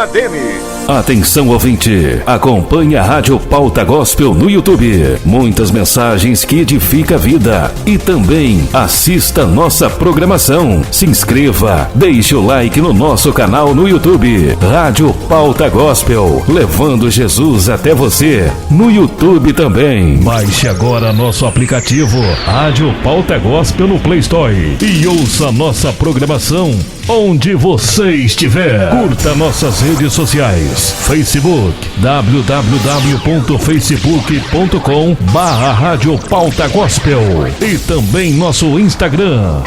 Adene. Atenção, ouvinte, acompanhe a Rádio Pauta Gospel no YouTube. Muitas mensagens que edificam a vida. E também assista nossa programação. Se inscreva, deixe o like no nosso canal no YouTube. Rádio Pauta Gospel, levando Jesus até você. No YouTube também. Baixe agora nosso aplicativo Rádio Pauta Gospel no Play Store e ouça nossa programação onde você estiver. Curta nossas redes sociais. Facebook, www.facebook.com/Rádio Pauta Gospel e também nosso Instagram,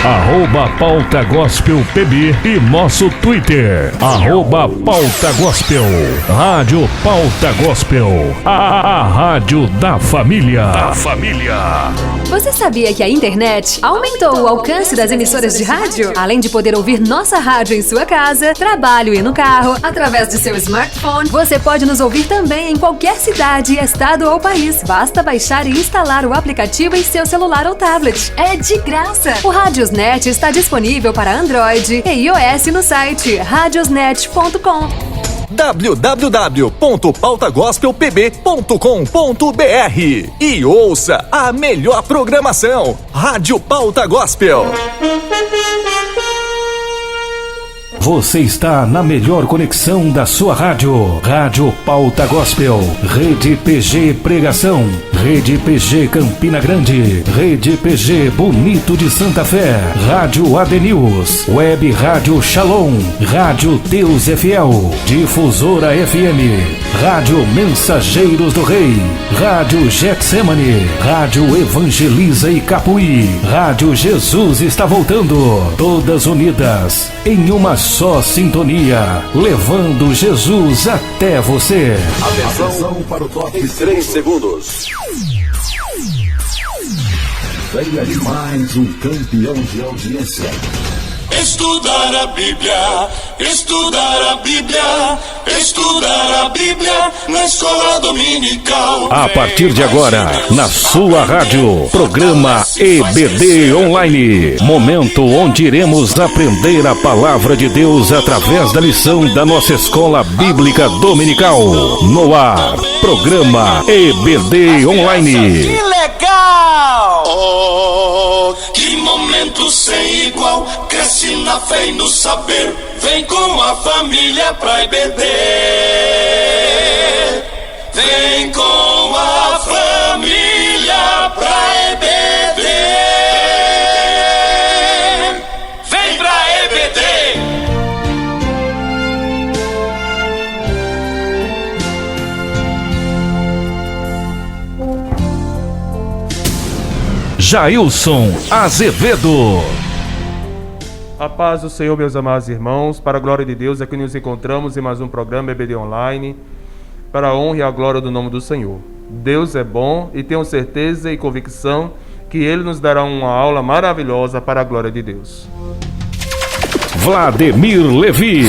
@PautaGospelPB e nosso Twitter, @PautaGospel. Rádio Pauta Gospel, a rádio da família. Você sabia que a internet aumentou o alcance das emissoras de rádio? Além de poder ouvir nossa rádio em sua casa, trabalho e no carro, através de seu smartphone, você pode nos ouvir também em qualquer cidade, estado ou país. Basta baixar e instalar o aplicativo em seu celular ou tablet. É de graça! O Radiosnet está disponível para Android e iOS no site radiosnet.com. www.pautagospelpb.com.br e ouça a melhor programação. Rádio Pauta Gospel. Você está na melhor conexão da sua rádio. Rádio Pauta Gospel. Rede PG Pregação. Rede PG Campina Grande. Rede PG Bonito de Santa Fé. Rádio AD News. Web Rádio Shalom. Rádio Deus é Fiel. Difusora FM. Rádio Mensageiros do Rei. Rádio Getsemane. Rádio Evangeliza e Capuí. Rádio Jesus está voltando. Todas unidas em uma só sintonia, levando Jesus até você. Atenção para o top 3 segundos. Venha de mais um campeão de audiência. Estudar a Bíblia, estudar a Bíblia, estudar a Bíblia na escola dominical. A partir de agora, na sua rádio, programa EBD Online. Momento onde iremos aprender a palavra de Deus através da lição da nossa escola bíblica dominical. No ar, programa EBD Online. Que legal! Oh, que momento sem igual. Cresce na fé e no saber. Vem com a família pra EBD. Vem com a família pra EBD. Vem pra EBD. Jailson Azevedo. A paz do Senhor, meus amados irmãos, para a glória de Deus, aqui nos encontramos em mais um programa EBD Online, para a honra e a glória do nome do Senhor. Deus é bom e tenho certeza e convicção que Ele nos dará uma aula maravilhosa para a glória de Deus. Vladimir Levi.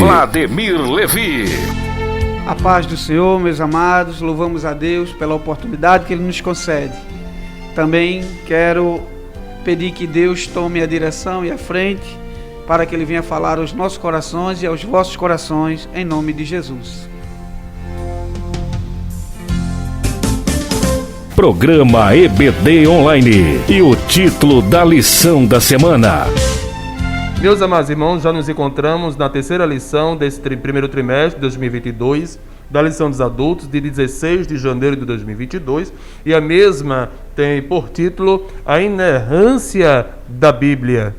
A paz do Senhor, meus amados, louvamos a Deus pela oportunidade que Ele nos concede. Também quero pedir que Deus tome a direção e a frente para que Ele venha falar aos nossos corações e aos vossos corações, em nome de Jesus. Programa EBD Online e o título da lição da semana. Meus amados irmãos, já nos encontramos na terceira lição desse primeiro trimestre de 2022, da lição dos adultos, de 16 de janeiro de 2022, e a mesma tem por título A Inerrância da Bíblia.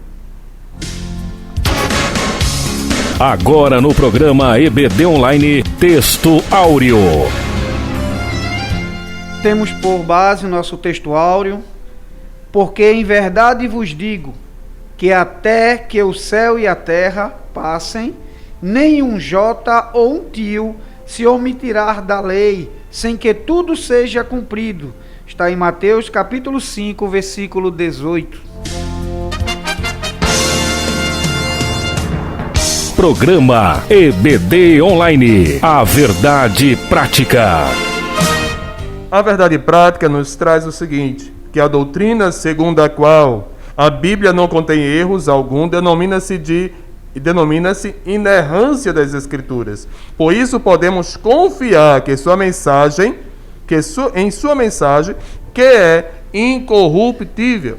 Agora no programa EBD Online, texto áureo. Temos por base o nosso texto áureo, porque em verdade vos digo, que até que o céu e a terra passem, nem um jota ou um tio se omitirá da lei, sem que tudo seja cumprido. Está em Mateus capítulo 5, versículo 18. Programa EBD Online. A verdade prática. A verdade prática nos traz o seguinte, que a doutrina segundo a qual a Bíblia não contém erros algum denomina-se de e denomina-se inerrância das Escrituras. Por isso podemos confiar que em sua mensagem, que é incorruptível.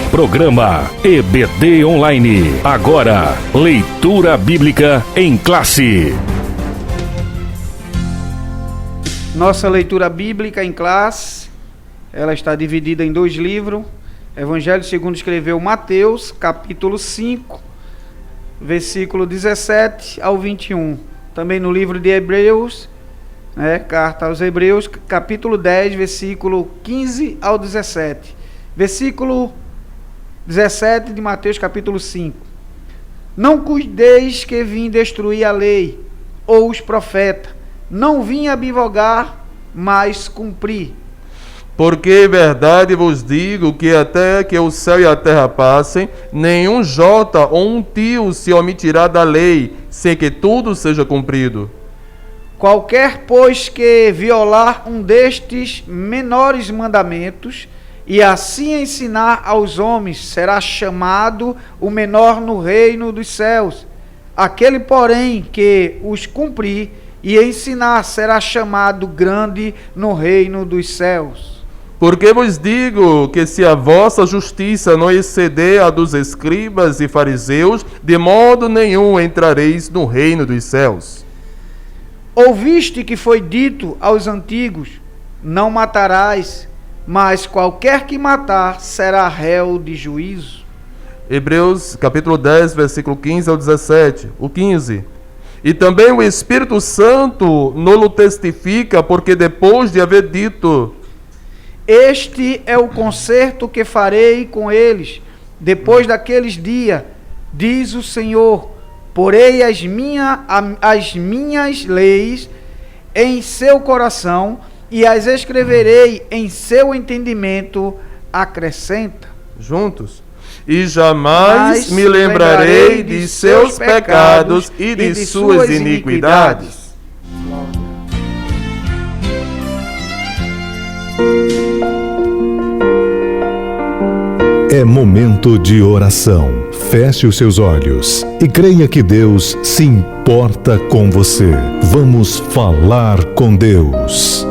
Programa EBD Online. Agora, leitura bíblica em classe. Nossa leitura bíblica em classe, ela está dividida em 2 livros. Evangelho segundo escreveu Mateus, capítulo 5, versículo 17 ao 21. Também no livro de Hebreus, carta aos Hebreus, capítulo 10, versículo 15 ao 17. Versículo 17 de Mateus, capítulo 5. Não cuideis que vim destruir a lei ou os profetas. Não vim abrogar, mas cumprir. Porque verdade vos digo que até que o céu e a terra passem, nenhum jota ou um tio se omitirá da lei, sem que tudo seja cumprido. Qualquer, pois, que violar um destes menores mandamentos, e assim ensinar aos homens, será chamado o menor no reino dos céus. Aquele, porém, que os cumprir e ensinar, será chamado grande no reino dos céus. Porque vos digo que se a vossa justiça não exceder a dos escribas e fariseus, de modo nenhum entrareis no reino dos céus. Ouviste que foi dito aos antigos, não matarás, mas qualquer que matar será réu de juízo. Hebreus capítulo 10, versículo 15 ao 17. O 15. E também o Espírito Santo nolo testifica, porque depois de haver dito: este é o concerto que farei com eles, depois daqueles dias, diz o Senhor, porei as minhas leis em seu coração, e as escreverei em seu entendimento, acrescenta. Juntos. E jamais me lembrarei de seus pecados e de suas iniquidades. É momento de oração. Feche os seus olhos e creia que Deus se importa com você. Vamos falar com Deus.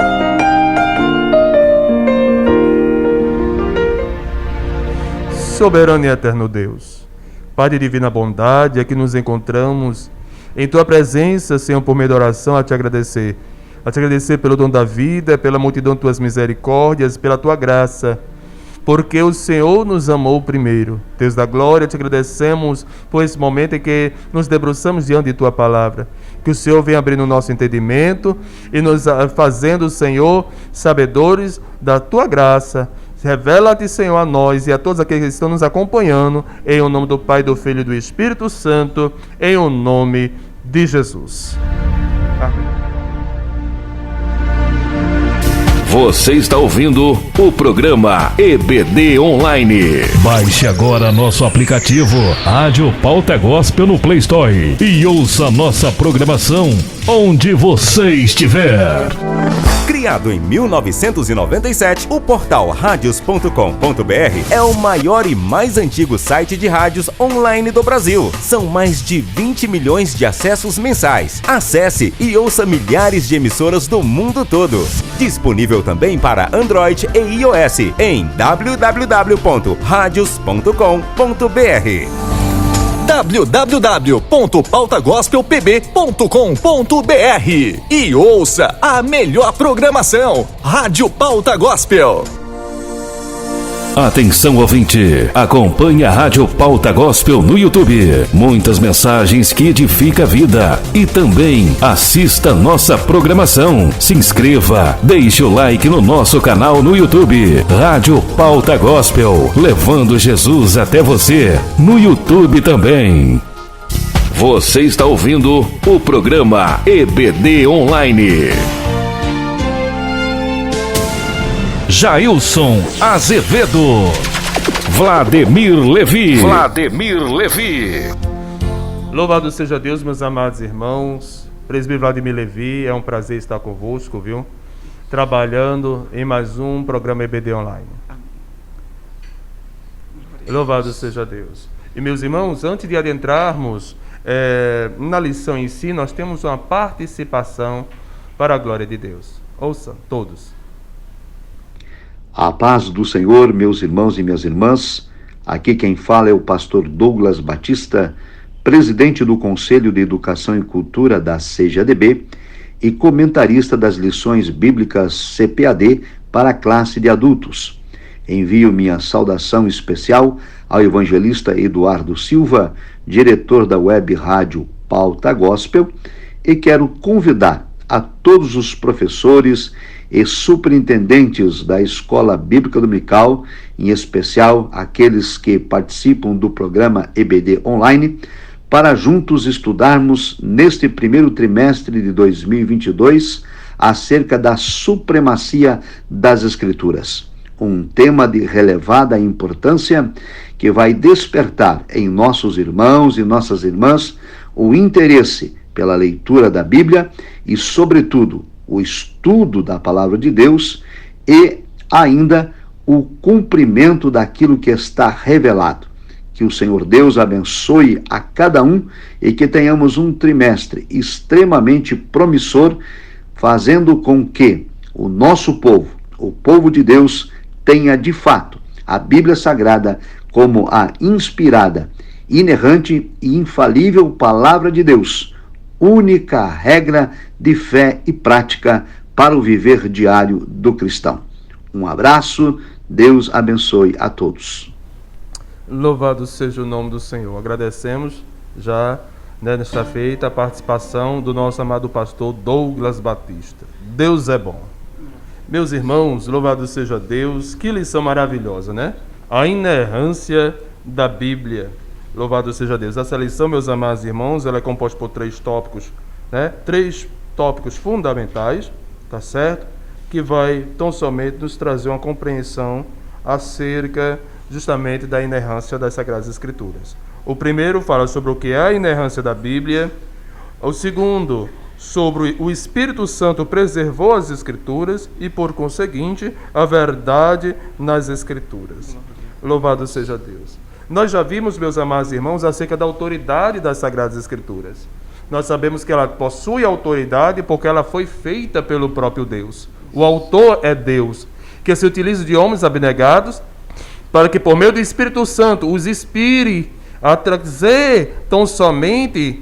Soberano e eterno Deus, Pai de divina bondade, aqui nos encontramos em Tua presença, Senhor, por meio da oração, a Te agradecer pelo dom da vida, pela multidão de Tuas misericórdias, pela Tua graça, porque o Senhor nos amou primeiro. Deus da glória, Te agradecemos por esse momento em que nos debruçamos diante de Tua palavra, que o Senhor venha abrindo o nosso entendimento e nos fazendo, Senhor, sabedores da Tua graça. Revela-te, Senhor, a nós e a todos aqueles que estão nos acompanhando, em o nome do Pai, do Filho e do Espírito Santo, em o nome de Jesus. Amém. Você está ouvindo o programa EBD Online. Baixe agora nosso aplicativo Rádio Pauta Gospel no Play Store e ouça nossa programação onde você estiver. Criado em 1997, o portal radios.com.br é o maior e mais antigo site de rádios online do Brasil. São mais de 20 milhões de acessos mensais. Acesse e ouça milhares de emissoras do mundo todo. Disponível também para Android e iOS em www.radios.com.br. www.pautagospelpb.com.br e ouça a melhor programação. Rádio Pauta Gospel. Atenção, ouvinte, acompanhe a Rádio Pauta Gospel no YouTube. Muitas mensagens que edificam a vida. E também assista nossa programação. Se inscreva, deixe o like no nosso canal no YouTube. Rádio Pauta Gospel, levando Jesus até você. No YouTube também. Você está ouvindo o programa EBD Online. Jailson Azevedo, Vladimir Levi. Louvado seja Deus, meus amados irmãos. Presbítero Vladimir Levi, é um prazer estar convosco, viu? Trabalhando em mais um programa EBD Online. Louvado seja Deus. E meus irmãos, antes de adentrarmos na lição em si, nós temos uma participação para a glória de Deus. Ouçam todos. A paz do Senhor, meus irmãos e minhas irmãs. Aqui quem fala é o pastor Douglas Batista, presidente do Conselho de Educação e Cultura da CEJADB e comentarista das lições bíblicas CPAD para a classe de adultos. Envio minha saudação especial ao evangelista Eduardo Silva, diretor da web rádio Pauta Gospel, e quero convidar a todos os professores e superintendentes da Escola Bíblica Dominical, em especial aqueles que participam do programa EBD Online, para juntos estudarmos neste primeiro trimestre de 2022 acerca da supremacia das Escrituras. Um tema de relevada importância que vai despertar em nossos irmãos e nossas irmãs o interesse pela leitura da Bíblia e, sobretudo, o estudo da Palavra de Deus e ainda o cumprimento daquilo que está revelado. Que o Senhor Deus abençoe a cada um e que tenhamos um trimestre extremamente promissor, fazendo com que o nosso povo, o povo de Deus, tenha de fato a Bíblia Sagrada como a inspirada, inerrante e infalível Palavra de Deus, única regra de fé e prática para o viver diário do cristão. Um abraço, Deus abençoe a todos. Louvado seja o nome do Senhor. Agradecemos já nesta feita a participação do nosso amado pastor Douglas Batista. Deus é bom. Meus irmãos, louvado seja Deus. Que lição maravilhosa, né? A inerrância da Bíblia. Louvado seja Deus. Essa lição, meus amados irmãos, ela é composta por 3 tópicos, né? 3 tópicos fundamentais, tá certo? Que vai tão somente nos trazer uma compreensão acerca justamente da inerrância das Sagradas Escrituras. O primeiro fala sobre o que é a inerrância da Bíblia. O segundo, sobre o Espírito Santo preservou as Escrituras e, por conseguinte, a verdade nas Escrituras. Louvado seja Deus. Nós já vimos, meus amados irmãos, acerca da autoridade das Sagradas Escrituras. Nós sabemos que ela possui autoridade porque ela foi feita pelo próprio Deus. O autor é Deus, que se utiliza de homens abnegados para que, por meio do Espírito Santo, os inspire a trazer tão somente,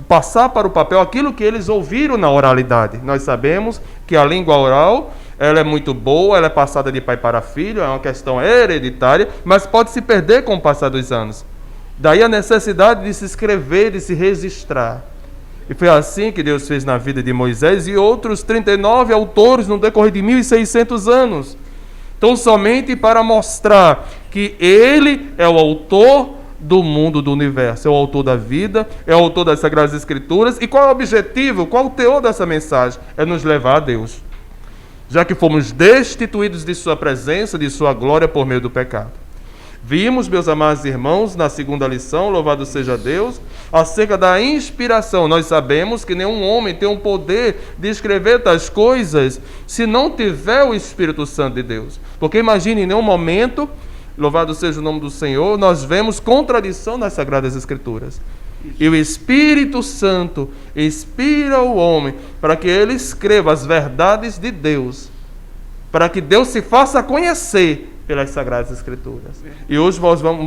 passar para o papel aquilo que eles ouviram na oralidade. Nós sabemos que a língua oral, ela é muito boa, ela é passada de pai para filho, é uma questão hereditária, mas pode se perder com o passar dos anos. Daí a necessidade de se escrever, de se registrar. E foi assim que Deus fez na vida de Moisés e outros 39 autores no decorrer de 1.600 anos. Então, somente para mostrar que Ele é o autor do mundo, do universo, é o autor da vida, é o autor das Sagradas Escrituras. E qual é o objetivo, qual o teor dessa mensagem? É nos levar a Deus, já que fomos destituídos de Sua presença, de Sua glória por meio do pecado. Vimos, meus amados irmãos, na segunda lição, louvado seja Deus, acerca da inspiração. Nós sabemos que nenhum homem tem o poder de escrever tais coisas se não tiver o Espírito Santo de Deus. Porque imagine, em nenhum momento, louvado seja o nome do Senhor, nós vemos contradição nas Sagradas Escrituras. E o Espírito Santo inspira o homem para que ele escreva as verdades de Deus, para que Deus se faça conhecer pelas Sagradas Escrituras. E hoje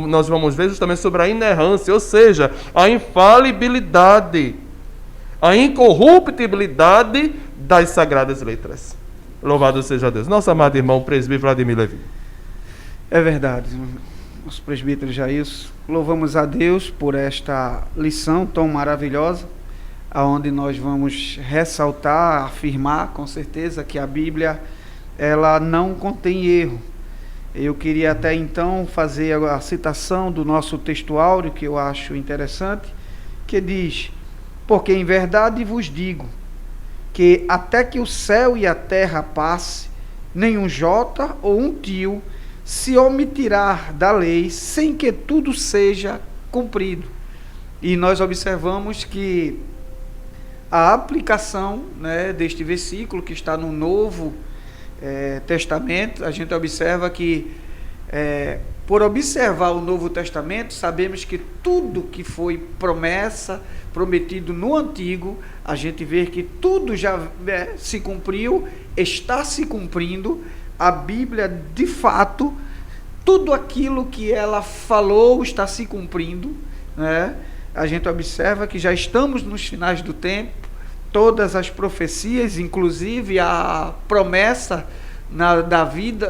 nós vamos ver justamente sobre a inerrância, ou seja, a infalibilidade, a incorruptibilidade das Sagradas Letras. Louvado seja Deus. Nosso amado irmão presbítero Vladimir Levi. É verdade, nosso presbítero Jailson. Louvamos a Deus por esta lição tão maravilhosa, aonde nós vamos ressaltar, afirmar com certeza que a Bíblia, ela não contém erro. Eu queria até então fazer a citação do nosso textuário, que eu acho interessante, que diz: porque em verdade vos digo, que até que o céu e a terra passe, nenhum jota ou um tio se omitirá da lei, sem que tudo seja cumprido. E nós observamos que a aplicação, né, deste versículo que está no Novo Testamento, a gente observa que por observar o Novo Testamento, sabemos que tudo que foi prometido no Antigo, a gente vê que tudo já se cumpriu, está se cumprindo. A Bíblia, de fato, tudo aquilo que ela falou está se cumprindo, né? A gente observa que já estamos nos finais do tempo, todas as profecias, inclusive a promessa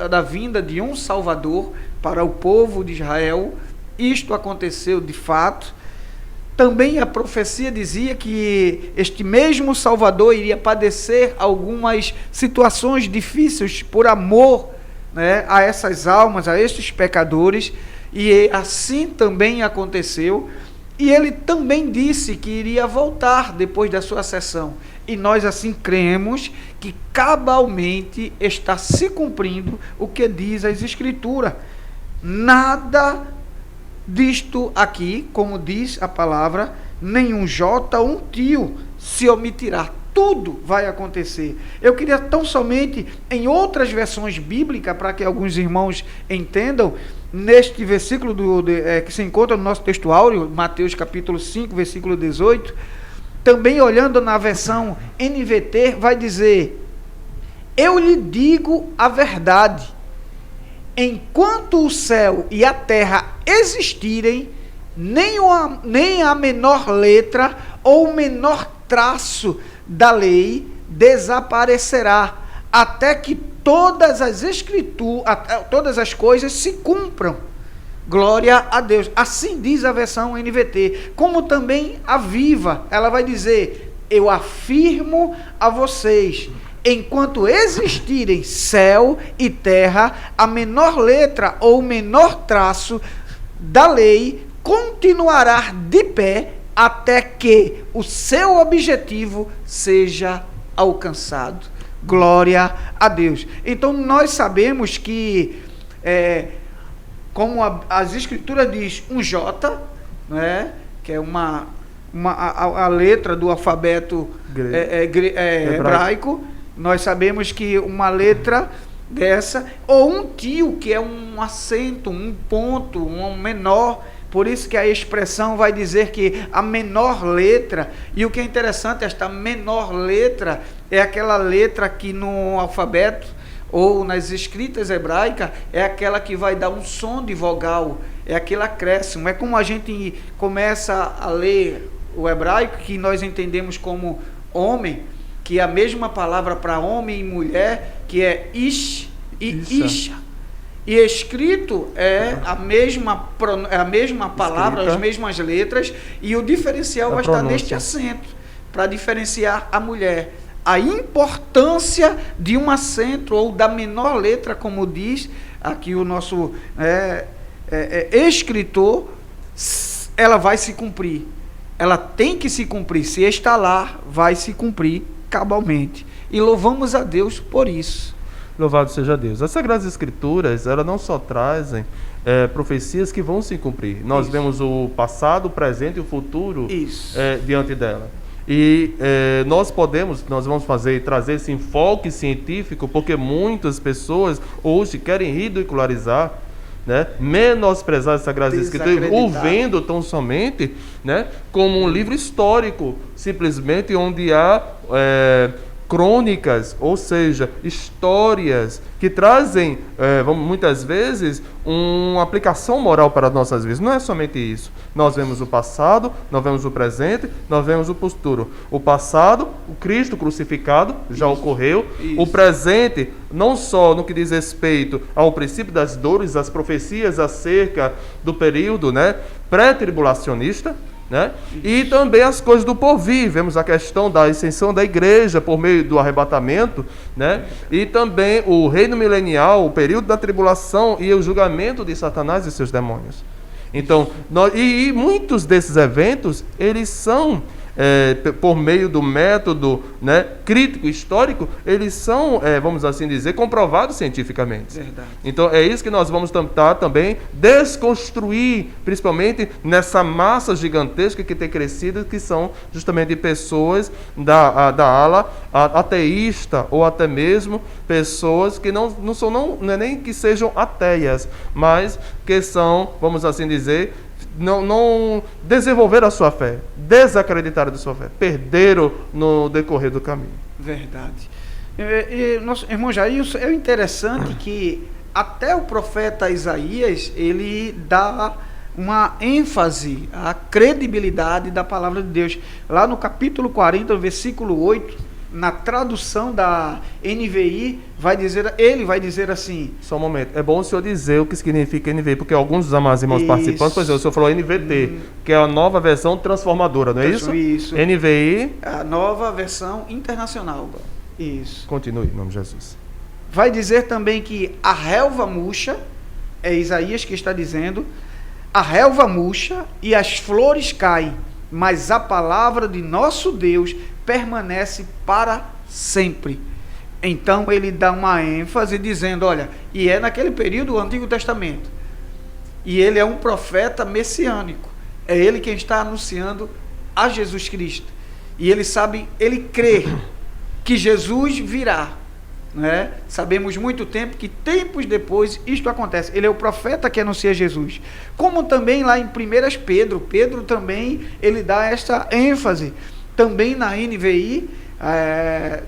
da vinda de um Salvador para o povo de Israel, isto aconteceu de fato. Também a profecia dizia que este mesmo Salvador iria padecer algumas situações difíceis por amor, né, a essas almas, a estes pecadores, e assim também aconteceu. E ele também disse que iria voltar depois da sua ascensão. E nós assim cremos que cabalmente está se cumprindo o que diz as Escrituras. Nada disto aqui, como diz a palavra, nenhum jota ou um tio se omitirá. Tudo vai acontecer. Eu queria tão somente, em outras versões bíblicas, para que alguns irmãos entendam, neste versículo que se encontra no nosso texto áureo, Mateus capítulo 5, versículo 18, também olhando na versão NVT, vai dizer: eu lhe digo a verdade, enquanto o céu e a terra existirem, nem a menor letra ou o menor traço da lei desaparecerá, até que todas as escrituras, todas as coisas se cumpram. Glória a Deus. Assim diz a versão NVT. Como também a Viva, ela vai dizer: eu afirmo a vocês, enquanto existirem céu e terra, a menor letra ou o menor traço da lei continuará de pé até que o seu objetivo seja alcançado. Glória a Deus. Então nós sabemos que, como as Escrituras diz, um J, né, que é a letra do alfabeto hebraico, nós sabemos que uma letra dessa, ou um tio, que é um acento, um ponto, um menor. Por isso que a expressão vai dizer que a menor letra, e o que é interessante, esta menor letra é aquela letra que no alfabeto ou nas escritas hebraicas é aquela que vai dar um som de vogal, é aquele acréscimo. É como a gente começa a ler o hebraico, que nós entendemos como homem, que é a mesma palavra para homem e mulher, que é ish e isha. E escrito é a mesma palavra, as mesmas letras, e o diferencial vai estar neste acento, para diferenciar a mulher. A importância de um acento ou da menor letra, como diz aqui o nosso escritor, ela vai se cumprir. Ela tem que se cumprir. Se está lá, vai se cumprir cabalmente. E louvamos a Deus por isso. Louvado seja Deus. As Sagradas Escrituras, elas não só trazem profecias que vão se cumprir. Nós vemos o passado, o presente e o futuro diante dela. E nós vamos trazer esse enfoque científico, porque muitas pessoas hoje querem ridicularizar, né, menosprezar as Sagradas Escrituras, o vendo tão somente, né, como um livro histórico, simplesmente onde há crônicas, ou seja, histórias que trazem, muitas vezes, uma aplicação moral para as nossas vidas. Não é somente isso. Nós vemos o passado, nós vemos o presente, nós vemos o futuro. O passado, o Cristo crucificado, já ocorreu. O presente, não só no que diz respeito ao princípio das dores, as profecias acerca do período, né, pré-tribulacionista, né? E também as coisas do porvir. Vemos a questão da ascensão da igreja por meio do arrebatamento, né? E também o reino milenial, o período da tribulação e o julgamento de Satanás e seus demônios. Então, muitos desses eventos, eles são por meio do método, né, crítico histórico, eles são, vamos assim dizer, comprovados cientificamente. Verdade. Então é isso que nós vamos tentar também desconstruir, principalmente nessa massa gigantesca que tem crescido, que são justamente pessoas da ala ateísta, ou até mesmo pessoas que não é nem que sejam ateias, mas que são, vamos assim dizer, não desenvolveram a sua fé, desacreditaram da sua fé, perderam no decorrer do caminho. Verdade. Nosso irmão Jailson, é interessante que até o profeta Isaías, ele dá uma ênfase à credibilidade da palavra de Deus. Lá no capítulo 40, versículo 8, na tradução da NVI, ele vai dizer assim... Só um momento, é bom o senhor dizer o que significa NVI, porque alguns dos amados irmãos participantes, por exemplo, o senhor falou NVT, que é a nova versão transformadora, não é isso? Isso. NVI... A nova versão internacional. Isso. Continue, em nome de Jesus. Vai dizer também que a relva murcha, é Isaías que está dizendo, a relva murcha e as flores caem, mas a palavra de nosso Deus permanece para sempre. Então ele dá uma ênfase dizendo, olha, e é naquele período do Antigo Testamento, e ele é um profeta messiânico, é ele quem está anunciando a Jesus Cristo, e ele crê que Jesus virá, né? Sabemos muito tempo que tempos depois isto acontece. Ele é o profeta que anuncia Jesus. Como também lá em 1 Pedro também ele dá esta ênfase. Também na NVI,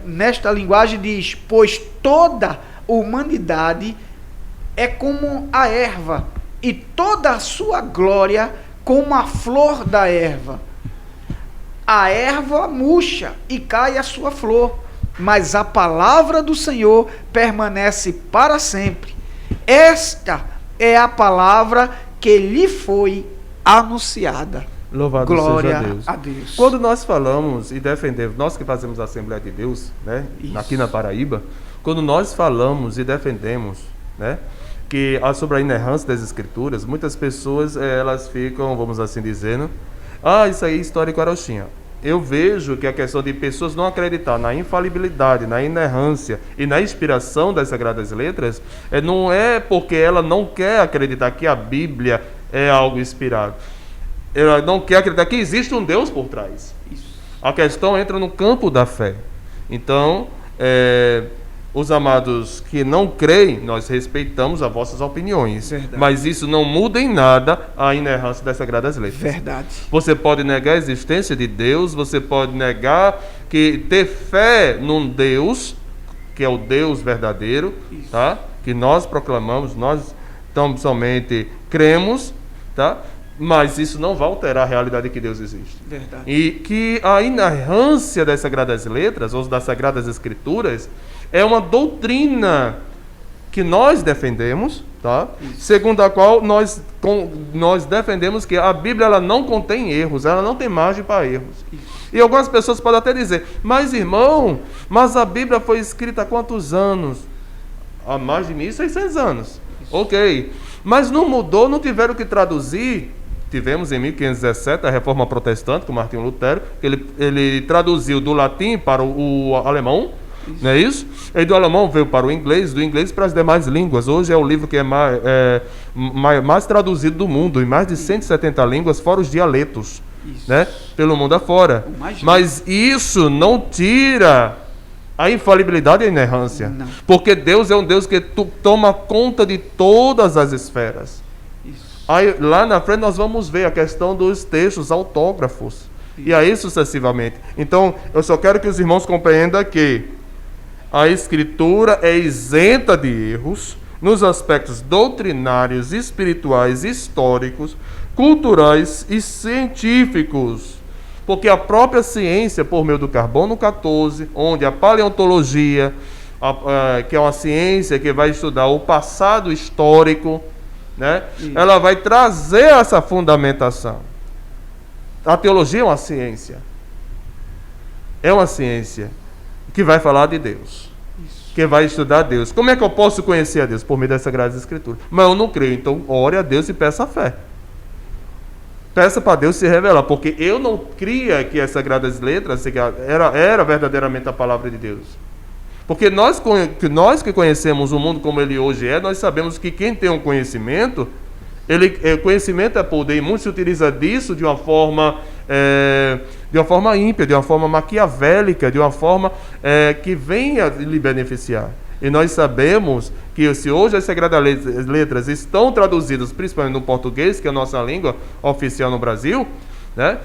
nesta linguagem diz, pois toda a humanidade é como a erva, e toda a sua glória como a flor da erva. A erva murcha e cai a sua flor, mas a palavra do Senhor permanece para sempre. Esta é a palavra que lhe foi anunciada. Louvado Glória seja a Deus. Quando nós falamos e defendemos, nós que fazemos a Assembleia de Deus, né, aqui na Paraíba, quando nós falamos e defendemos, né, que sobre a inerrância das Escrituras, muitas pessoas elas ficam, vamos assim dizendo, isso aí é histórico arauxinha. Eu vejo que a questão de pessoas não acreditar na infalibilidade, na inerrância e na inspiração das Sagradas Letras, não é porque ela não quer acreditar que a Bíblia é algo inspirado. Ela não quer acreditar que existe um Deus por trás. Isso. A questão entra no campo da fé. Então, os amados que não creem, nós respeitamos as vossas opiniões. Verdade. Mas isso não muda em nada a inerrância das Sagradas Letras. Verdade. Você pode negar a existência de Deus, você pode negar que ter fé num Deus, que é o Deus verdadeiro, tá? Que nós proclamamos, nós tão somente cremos, tá? Mas isso não vai alterar a realidade de que Deus existe. Verdade. E que a inerrância das Sagradas Letras, ou das Sagradas Escrituras, é uma doutrina que nós defendemos, tá? Segundo a qual nós defendemos que a Bíblia ela não contém erros, ela não tem margem para erros. E algumas pessoas podem até dizer, mas irmão, a Bíblia foi escrita há quantos anos? Há mais de 1.600 anos. Ok. Mas não mudou, não tiveram que traduzir. Tivemos em 1517 a Reforma Protestante com Martinho Lutero, que ele traduziu do latim para o alemão, não é isso? E do alemão veio para o inglês, do inglês para as demais línguas. Hoje é o livro que é mais traduzido do mundo, em mais de 170 línguas, fora os dialetos, né? Pelo mundo afora. Mas isso não tira a infalibilidade e a inerrância. Não. Porque Deus é um Deus que toma conta de todas as esferas. Aí, lá na frente nós vamos ver a questão dos textos autógrafos. E aí sucessivamente. Então, eu só quero que os irmãos compreendam que a Escritura é isenta de erros nos aspectos doutrinários, espirituais, históricos, culturais e científicos. Porque a própria ciência, por meio do carbono 14, onde a paleontologia, que é uma ciência que vai estudar o passado histórico, né? Ela vai trazer essa fundamentação. A teologia é uma ciência. É uma ciência que vai falar de Deus. Que vai estudar Deus. Como é que eu posso conhecer a Deus? Por meio das Sagradas Escrituras. Mas eu não creio, então ore a Deus e peça a fé. Peça para Deus se revelar, porque eu não cria que as Sagradas Letras era verdadeiramente a palavra de Deus. Porque nós que conhecemos o mundo como ele hoje é, nós sabemos que quem tem um conhecimento, conhecimento é poder, e muito se utiliza disso de uma forma ímpia, de uma forma maquiavélica, de uma forma que venha lhe beneficiar. E nós sabemos que se hoje as Sagradas Letras estão traduzidas, principalmente no português, que é a nossa língua oficial no Brasil, né?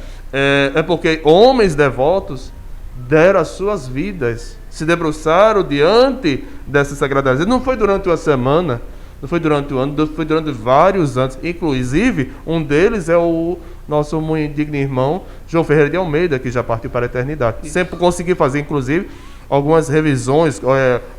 É porque homens devotos deram as suas vidas, se debruçaram diante dessas Sagradas Letras. Não foi durante uma semana, não foi durante um ano, foi durante vários anos. Inclusive, um deles é o nosso muito digno irmão João Ferreira de Almeida, que já partiu para a eternidade. Isso. Sempre consegui fazer, inclusive, algumas revisões,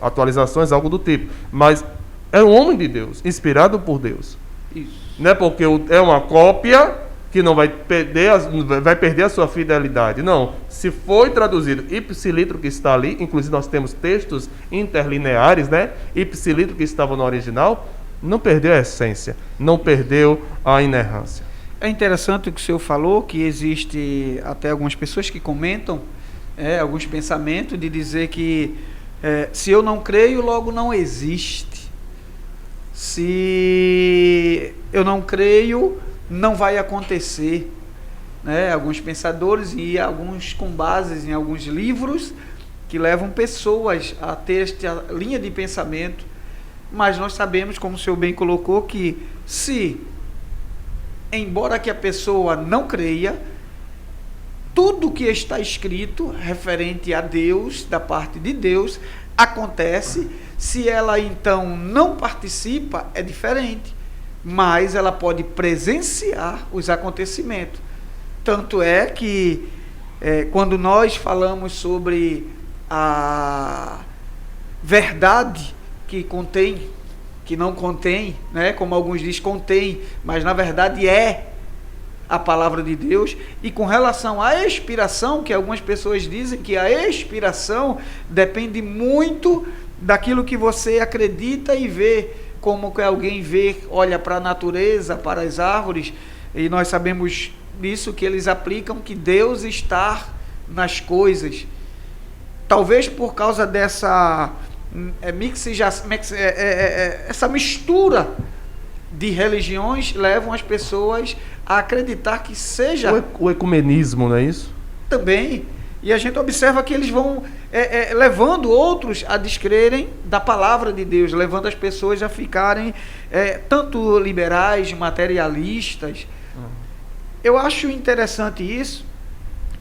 atualizações, algo do tipo. Mas é um homem de Deus, inspirado por Deus. Isso. Não é porque é uma cópia que não vai perder a sua fidelidade. Não. Se foi traduzido ipsilitro que está ali, inclusive nós temos textos interlineares, né? Ipsilitro que estava no original, não perdeu a essência, não perdeu a inerrância. É interessante o que o senhor falou, que existe até algumas pessoas que comentam alguns pensamentos de dizer que se eu não creio, logo não existe. Se eu não creio, não vai acontecer. Alguns pensadores e alguns com bases em alguns livros que levam pessoas a ter esta linha de pensamento, mas nós sabemos, como o senhor bem colocou, que embora que a pessoa não creia, tudo que está escrito referente a Deus, da parte de Deus, acontece. Se ela então não participa, é diferente, mas ela pode presenciar os acontecimentos. Tanto é que quando nós falamos sobre a verdade que contém, que não contém, né? Como alguns dizem, contém, mas na verdade é a palavra de Deus. E com relação à expiração, que algumas pessoas dizem que a expiração depende muito daquilo que você acredita e vê, como que alguém vê, olha para a natureza, para as árvores, e nós sabemos disso, que eles aplicam que Deus está nas coisas. Talvez por causa dessa essa mistura de religiões levam as pessoas a acreditar que seja o ecumenismo, não é isso? Também. E a gente observa que eles vão levando outros a descrerem da palavra de Deus, levando as pessoas a ficarem tanto liberais, materialistas. Eu acho interessante isso,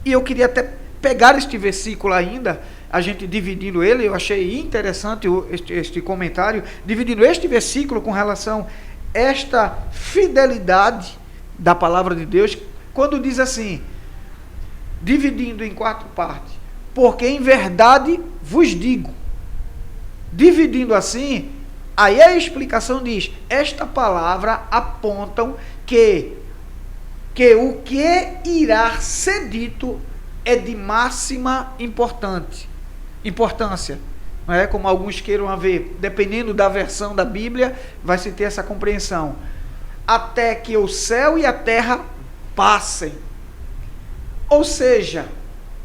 e eu queria até pegar este versículo ainda, a gente dividindo ele. Eu achei interessante este comentário, dividindo este versículo com relação a esta fidelidade da palavra de Deus, quando diz assim, dividindo em 4 partes, porque em verdade vos digo, dividindo assim, aí a explicação diz, esta palavra apontam que o que irá ser dito é de máxima importância, não é? Como alguns queiram ver, dependendo da versão da Bíblia, vai se ter essa compreensão, até que o céu e a terra passem, ou seja,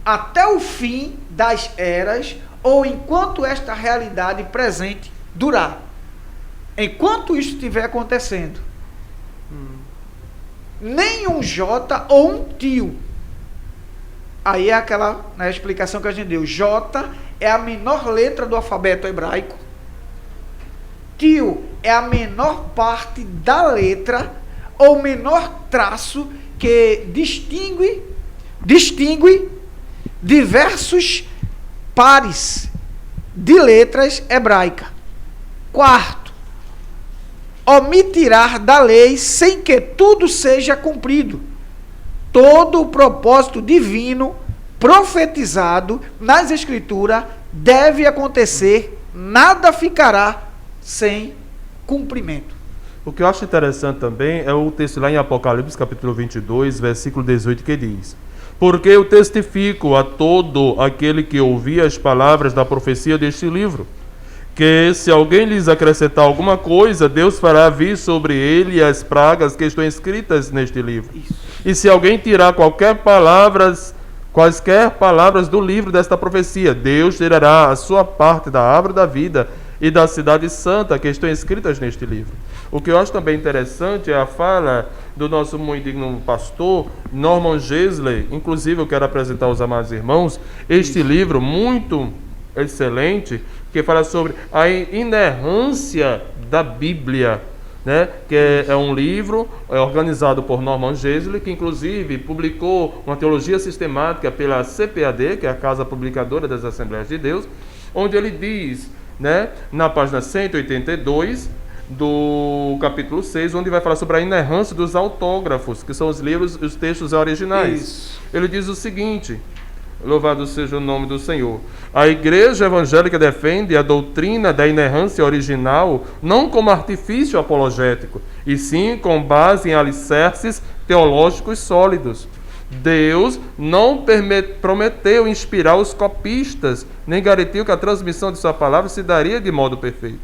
até o fim das eras, ou enquanto esta realidade presente durar, enquanto isso estiver acontecendo, nem um J ou um tio. Aí é aquela explicação que a gente deu. J é a menor letra do alfabeto hebraico. Tio é a menor parte da letra, ou menor traço que distingue diversos pares de letras hebraicas. 4. Omitirá da lei sem que tudo seja cumprido. Todo o propósito divino profetizado nas Escrituras deve acontecer, nada ficará sem cumprimento. O que eu acho interessante também é o texto lá em Apocalipse, capítulo 22, versículo 18, que diz: porque eu testifico a todo aquele que ouvir as palavras da profecia deste livro, que se alguém lhes acrescentar alguma coisa, Deus fará vir sobre ele as pragas que estão escritas neste livro. E se alguém tirar quaisquer palavras do livro desta profecia, Deus tirará a sua parte da árvore da vida e da cidade santa que estão escritas neste livro. O que eu acho também interessante é a fala do nosso muito digno pastor Norman Geisler. Inclusive eu quero apresentar aos amados irmãos este livro muito excelente, que fala sobre a inerrância da Bíblia, né? Que é um livro organizado por Norman Geisler, que inclusive publicou uma teologia sistemática pela CPAD, que é a Casa Publicadora das Assembleias de Deus, onde ele diz, né, na página 182 do capítulo 6, onde vai falar sobre a inerrância dos autógrafos, que são os livros, os textos originais. Isso. Ele diz o seguinte: louvado seja o nome do Senhor. A Igreja Evangélica defende a doutrina da inerrância original não como artifício apologético, e sim com base em alicerces teológicos sólidos. Deus não prometeu inspirar os copistas, nem garantiu que a transmissão de sua palavra se daria de modo perfeito.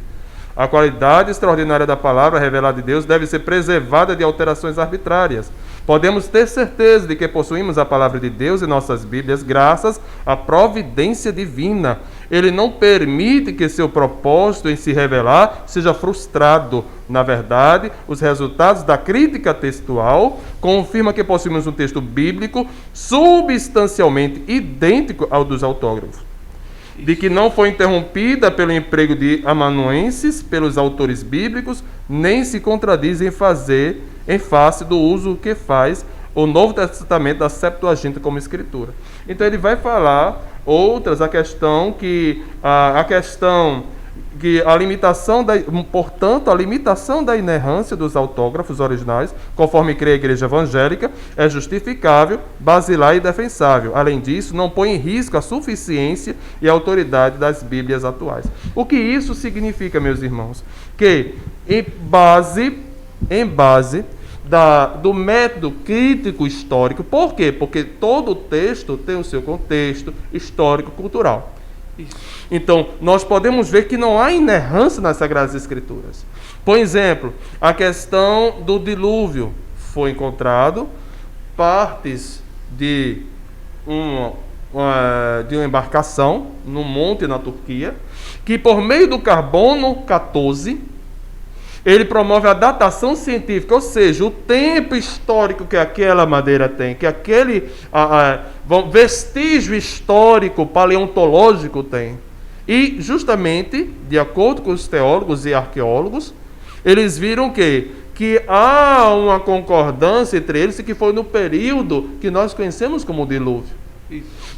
A qualidade extraordinária da palavra revelada de Deus deve ser preservada de alterações arbitrárias. Podemos ter certeza de que possuímos a palavra de Deus em nossas Bíblias graças à providência divina. Ele não permite que seu propósito em se revelar seja frustrado. Na verdade, os resultados da crítica textual confirmam que possuímos um texto bíblico substancialmente idêntico ao dos autógrafos, de que não foi interrompida pelo emprego de amanuenses pelos autores bíblicos, nem se contradiz em face do uso que faz o Novo Testamento da Septuaginta como escritura. Então ele vai falar outras, portanto, a limitação da inerrância dos autógrafos originais, conforme crê a Igreja Evangélica, é justificável, basilar e defensável. Além disso, não põe em risco a suficiência e a autoridade das Bíblias atuais. O que isso significa, meus irmãos? Que, em base do método crítico histórico, por quê? Porque todo texto tem o seu contexto histórico-cultural. Então, nós podemos ver que não há inerrância nas Sagradas Escrituras. Por exemplo, a questão do dilúvio. Foi encontrado partes de uma embarcação num monte na Turquia, que por meio do carbono 14, ele promove a datação científica, ou seja, o tempo histórico que aquela madeira tem, que aquele vestígio histórico paleontológico tem. E, justamente, de acordo com os teólogos e arqueólogos, eles viram que há uma concordância entre eles, que foi no período que nós conhecemos como o dilúvio.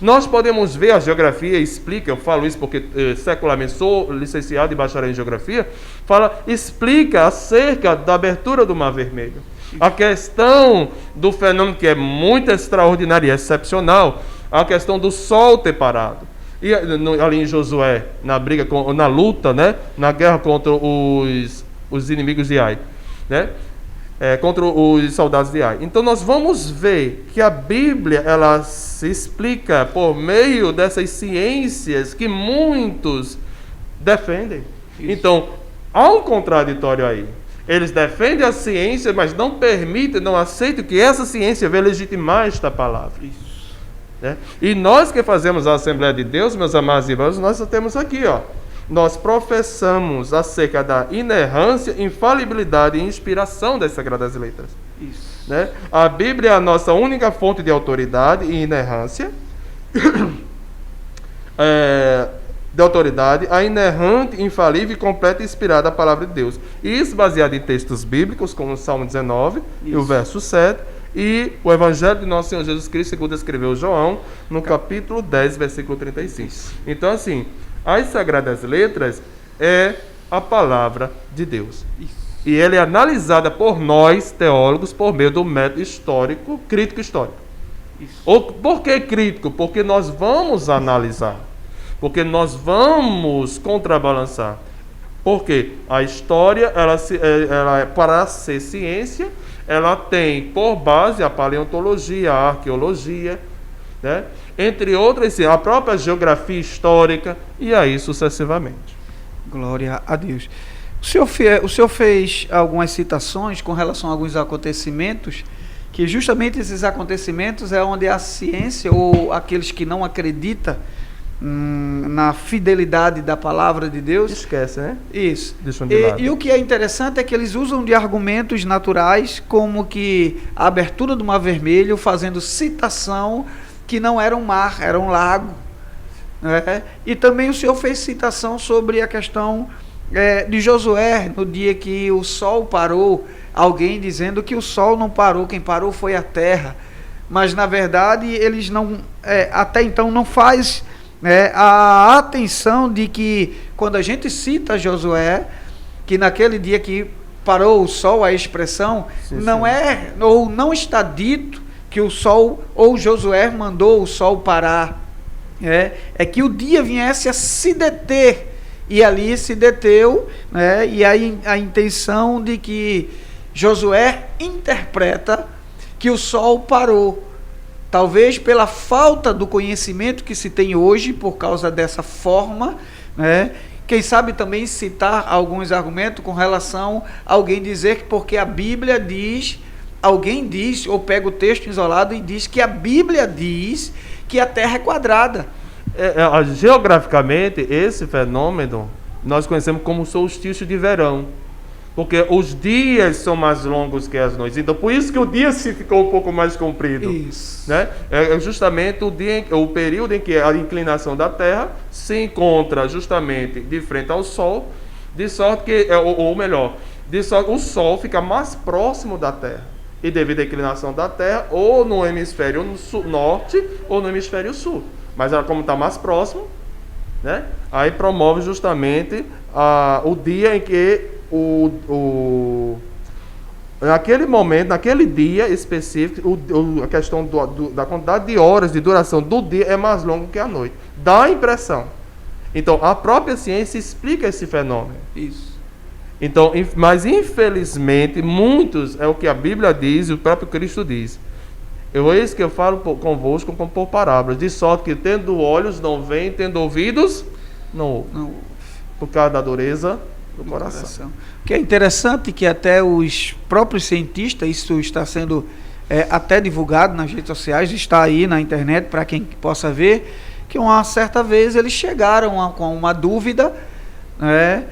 Nós podemos ver, a geografia explica, eu falo isso porque secularmente sou licenciado e bacharel em geografia, explica acerca da abertura do Mar Vermelho. A questão do fenômeno que é muito extraordinário e excepcional, a questão do sol ter parado. E ali em Josué, na luta, né, na guerra contra os inimigos de Ai, né? Contra os soldados de Ai. Então nós vamos ver que a Bíblia, ela se explica por meio dessas ciências que muitos defendem. Isso. Então, há um contraditório aí. Eles defendem a ciência, mas não permitem, não aceitam que essa ciência venha legitimar esta palavra. Isso. Né? E nós que fazemos a Assembleia de Deus, meus amados irmãos, nós só temos aqui, nós professamos acerca da inerrância, infalibilidade e inspiração das Sagradas Letras. Isso. Né? A Bíblia é a nossa única fonte de autoridade e inerrância, de autoridade, a inerrante, infalível e completa e inspirada a palavra de Deus. Isso baseado em textos bíblicos, como o Salmo 19, e o verso 7, e o Evangelho de Nosso Senhor Jesus Cristo, segundo escreveu João, no capítulo 10, versículo 35. Então, assim, as Sagradas Letras é a palavra de Deus. Isso. E ela é analisada por nós, teólogos, por meio do método histórico, crítico histórico. Isso. Por que crítico? Porque nós vamos analisar. Porque nós vamos contrabalançar. Porque a história, ela para ser ciência, ela tem por base a paleontologia, a arqueologia, né? Entre outras, sim, a própria geografia histórica, e aí sucessivamente. Glória a Deus. O senhor fez algumas citações com relação a alguns acontecimentos, que justamente esses acontecimentos é onde a ciência ou aqueles que não acreditam na fidelidade da palavra de Deus esquece, né? Isso. E o que é interessante é que eles usam de argumentos naturais, como que a abertura do Mar Vermelho, fazendo citação que não era um mar, era um lago, né? E também o senhor fez citação sobre a questão de Josué, no dia que o sol parou, alguém dizendo que o sol não parou, quem parou foi a terra, mas na verdade eles não, até então não faz a atenção de que quando a gente cita Josué, que naquele dia que parou o sol, a expressão não é, ou não está dito que o sol, ou Josué mandou o sol parar, é que o dia viesse a se deter, e ali se deteu, né? E aí a intenção de que Josué interpreta que o sol parou, talvez pela falta do conhecimento que se tem hoje, por causa dessa forma, né? Quem sabe também citar alguns argumentos com relação a alguém dizer que porque a Bíblia diz, alguém diz, ou pega o texto isolado e diz que a Bíblia diz que a Terra é quadrada. Geograficamente, esse fenômeno nós conhecemos como solstício de verão, porque os dias são mais longos que as noites, então por isso que o dia se ficou um pouco mais comprido. Isso. Né? É justamente o período em que a inclinação da Terra se encontra justamente de frente ao Sol, de sorte que, o Sol fica mais próximo da Terra, e devido à inclinação da Terra, ou no hemisfério norte ou no hemisfério sul. Mas ela, como está mais próximo, né, aí promove justamente o dia em que naquele momento, naquele dia específico, a questão da quantidade de horas de duração do dia é mais longa que a noite. Dá a impressão. Então, a própria ciência explica esse fenômeno. Isso. Então, mas infelizmente, muitos, é o que a Bíblia diz e o próprio Cristo diz. Eis que eu falo convosco por parábolas, de sorte que tendo olhos não veem, tendo ouvidos não ouvem, por causa da dureza do coração. O que é interessante que até os próprios cientistas, isso está sendo até divulgado nas redes sociais, está aí na internet para quem possa ver, que uma certa vez eles chegaram com uma dúvida, né,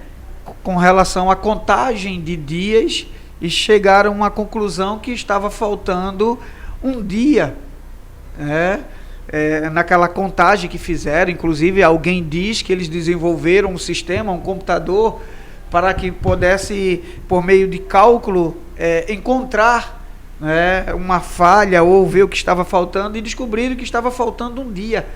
com relação à contagem de dias, e chegaram a uma conclusão que estava faltando um dia, naquela contagem que fizeram. Inclusive alguém diz que eles desenvolveram um sistema, um computador, para que pudesse, por meio de cálculo, encontrar uma falha ou ver o que estava faltando, e descobriram que estava faltando um dia.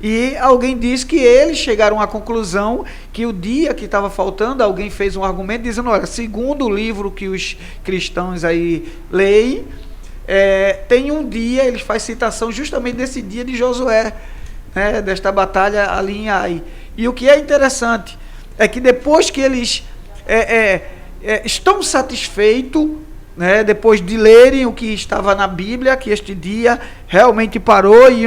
E alguém diz que eles chegaram à conclusão que o dia que estava faltando, alguém fez um argumento dizendo, olha, segundo o livro que os cristãos aí leem, tem um dia, eles fazem citação justamente desse dia de Josué, desta batalha ali em Ai. E o que é interessante é que depois que eles estão satisfeitos, depois de lerem o que estava na Bíblia, que este dia realmente parou e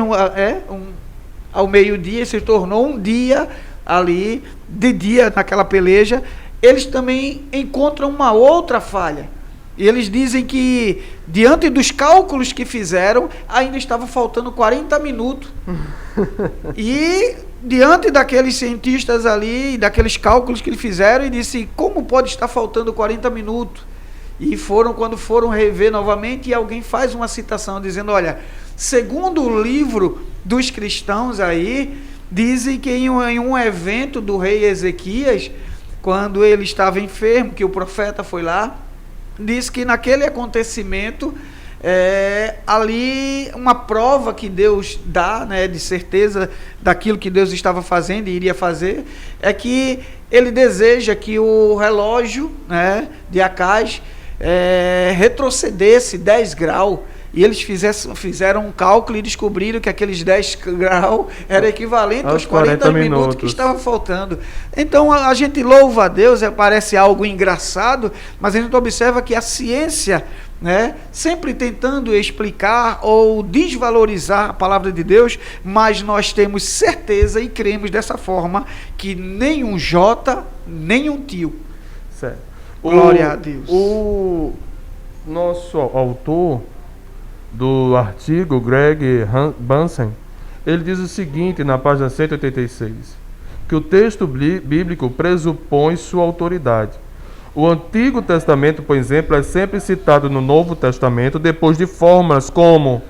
ao meio-dia se tornou um dia ali, de dia naquela peleja, eles também encontram uma outra falha. E eles dizem que, diante dos cálculos que fizeram, ainda estava faltando 40 minutos. E, diante daqueles cientistas ali, daqueles cálculos que eles fizeram, e disse, como pode estar faltando 40 minutos? E quando foram rever novamente, e alguém faz uma citação, dizendo, olha, segundo o livro dos cristãos aí, dizem que em um evento do rei Ezequias, quando ele estava enfermo, que o profeta foi lá, diz que naquele acontecimento, ali uma prova que Deus dá, de certeza daquilo que Deus estava fazendo e iria fazer, é que ele deseja que o relógio de Acaz retrocedesse 10 graus, e eles fizeram um cálculo e descobriram que aqueles 10 graus era equivalente aos 40 minutos que estava faltando. Então a gente louva a Deus, parece algo engraçado, mas a gente observa que a ciência, né, sempre tentando explicar ou desvalorizar a palavra de Deus, mas nós temos certeza e cremos dessa forma que nem um J, nem um tio. Certo. Glória a Deus. O nosso autor do artigo, Greg Bunsen, ele diz o seguinte na página 186, que o texto bíblico pressupõe sua autoridade. O Antigo Testamento, por exemplo, é sempre citado no Novo Testamento depois de fórmulas como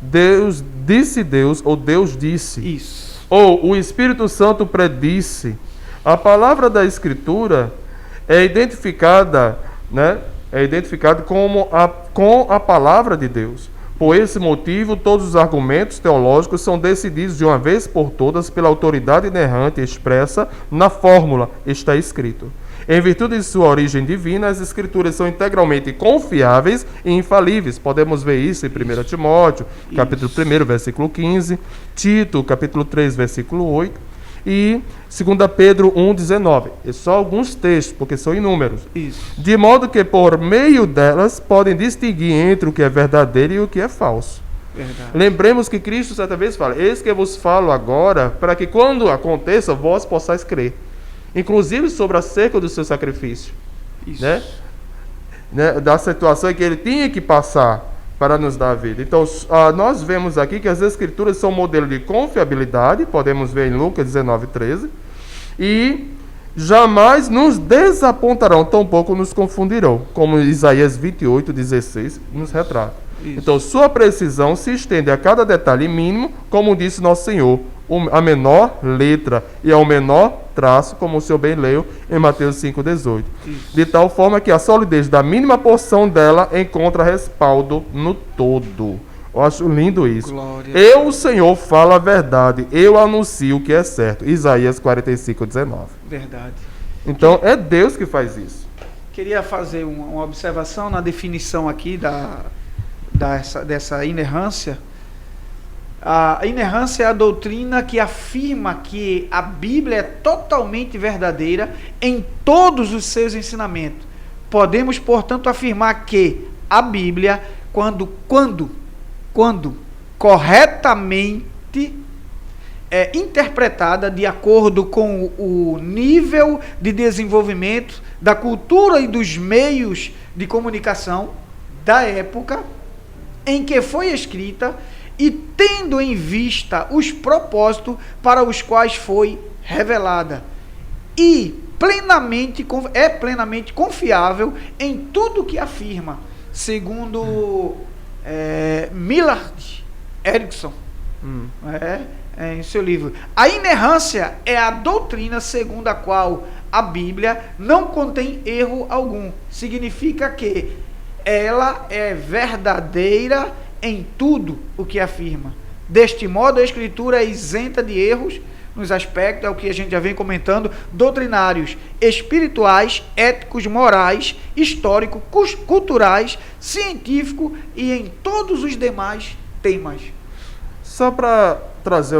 Deus disse Deus, ou Deus disse. Isso. Ou o Espírito Santo predisse. A palavra da Escritura é identificada, né? É identificada com a palavra de Deus. Por esse motivo, todos os argumentos teológicos são decididos de uma vez por todas pela autoridade inerrante expressa na fórmula está escrito. Em virtude de sua origem divina, as Escrituras são integralmente confiáveis e infalíveis. Podemos ver isso em 1 Timóteo, capítulo 1, versículo 15, Tito, capítulo 3, versículo 8, e 2 Pedro 1, 19. É só alguns textos, porque são inúmeros. Isso. De modo que, por meio delas, podem distinguir entre o que é verdadeiro e o que é falso. Verdade. Lembremos que Cristo certa vez fala: eis que eu vos falo agora, para que quando aconteça, vós possais crer. Inclusive sobre acerca do seu sacrifício. Isso. Né? Da situação que ele tinha que passar para nos dar a vida. Então, nós vemos aqui que as Escrituras são um modelo de confiabilidade, podemos ver em Lucas 19, 13, e jamais nos desapontarão, tampouco nos confundirão, como Isaías 28, 16 nos retrata. Isso. Então, sua precisão se estende a cada detalhe mínimo, como disse nosso Senhor, a menor letra e ao menor traço, como o senhor bem leu em Mateus 5,18. De tal forma que a solidez da mínima porção dela encontra respaldo no todo. Eu acho lindo isso. Glória. Eu, o Senhor, falo a verdade, eu anuncio o que é certo. Isaías 45,19. Verdade. Então, é Deus que faz isso. Queria fazer uma observação na definição aqui dessa inerrância. A inerrância é a doutrina que afirma que a Bíblia é totalmente verdadeira em todos os seus ensinamentos. Podemos, portanto, afirmar que a Bíblia, quando corretamente é interpretada de acordo com o nível de desenvolvimento da cultura e dos meios de comunicação da época em que foi escrita, e tendo em vista os propósitos para os quais foi revelada, e é plenamente confiável em tudo que afirma, segundo Millard Erickson, em seu livro. A inerrância é a doutrina segundo a qual a Bíblia não contém erro algum. Significa que ela é verdadeira em tudo o que afirma. Deste modo, a Escritura é isenta de erros nos aspectos, é o que a gente já vem comentando, doutrinários, espirituais, éticos, morais, históricos, culturais, científicos e em todos os demais temas. Só para trazer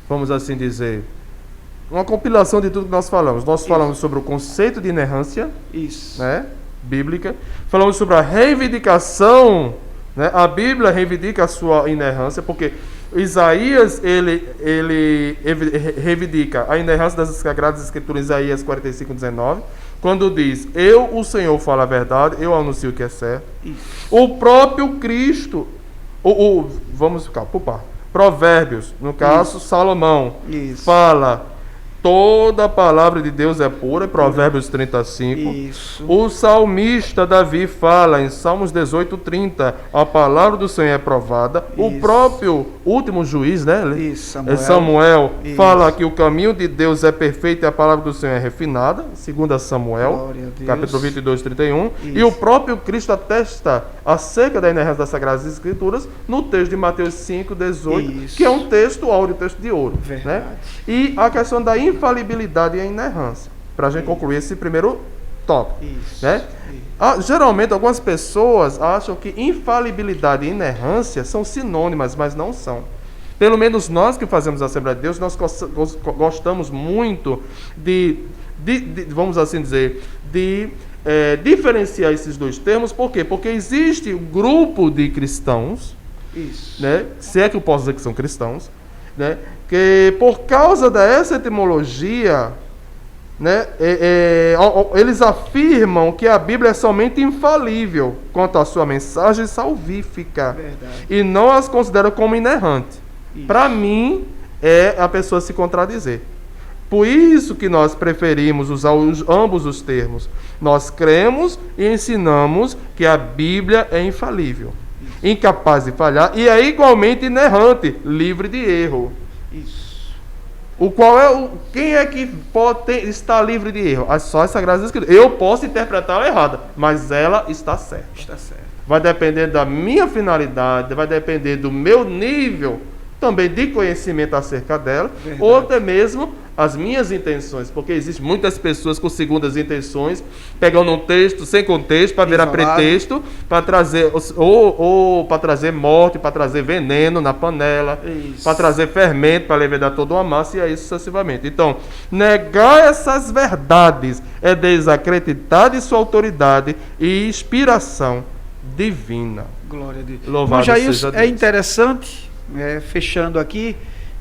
vamos assim dizer, uma compilação de tudo que nós falamos. Nós falamos sobre o conceito de inerrância. Isso. Né? Bíblica. Falamos sobre a reivindicação, né? A Bíblia reivindica a sua inerrância, porque Isaías ele reivindica a inerrância das Sagradas Escrituras, Isaías 45:19, quando diz: eu, o Senhor, falo a verdade, eu anuncio o que é certo. Isso. O próprio Cristo, vamos ficar por par. Provérbios, no caso, isso. Salomão, isso. Fala: toda a palavra de Deus é pura, Provérbios 35. Isso. O salmista Davi fala em Salmos 18:30, a palavra do Senhor é provada. Isso. O próprio último juiz, né? Isso, Samuel fala que o caminho de Deus é perfeito e a palavra do Senhor é refinada, 2 Samuel, capítulo 22:31. E o próprio Cristo atesta acerca da inerrância das Sagradas Escrituras no texto de Mateus 5:18, que é um texto áureo, texto de ouro. Né? E a questão da infalibilidade e a inerrância, para a gente concluir esse primeiro tópico. Isso. Né? Geralmente, algumas pessoas acham que infalibilidade e inerrância são sinônimas, mas não são. Pelo menos nós que fazemos a Assembleia de Deus, nós gostamos muito vamos assim dizer, diferenciar esses dois termos. Por quê? Porque existe um grupo de cristãos, né, se é que eu posso dizer que são cristãos, né, que por causa dessa etimologia, né, eles afirmam que a Bíblia é somente infalível quanto à sua mensagem salvífica. Verdade. E não as consideram como inerrante. Para mim, é a pessoa se contradizer. Por isso que nós preferimos usar ambos os termos. Nós cremos e ensinamos que a Bíblia é infalível, incapaz de falhar, e é igualmente inerrante, livre de erro. Isso. Quem é que pode estar livre de erro? Só as Sagradas Escrituras. Eu posso interpretá-la errada, mas ela está certa. Está certo. Vai depender da minha finalidade, vai depender do meu nível também de conhecimento acerca dela, verdade, ou até mesmo as minhas intenções, porque existem muitas pessoas com segundas intenções, pegando um texto sem contexto para virar pretexto, para trazer ou para trazer morte, para trazer veneno na panela, para trazer fermento, para levedar toda uma massa, e aí sucessivamente. Então, negar essas verdades é desacreditar de sua autoridade e inspiração divina. Glória a Deus. Louvado seja isso é interessante, fechando aqui,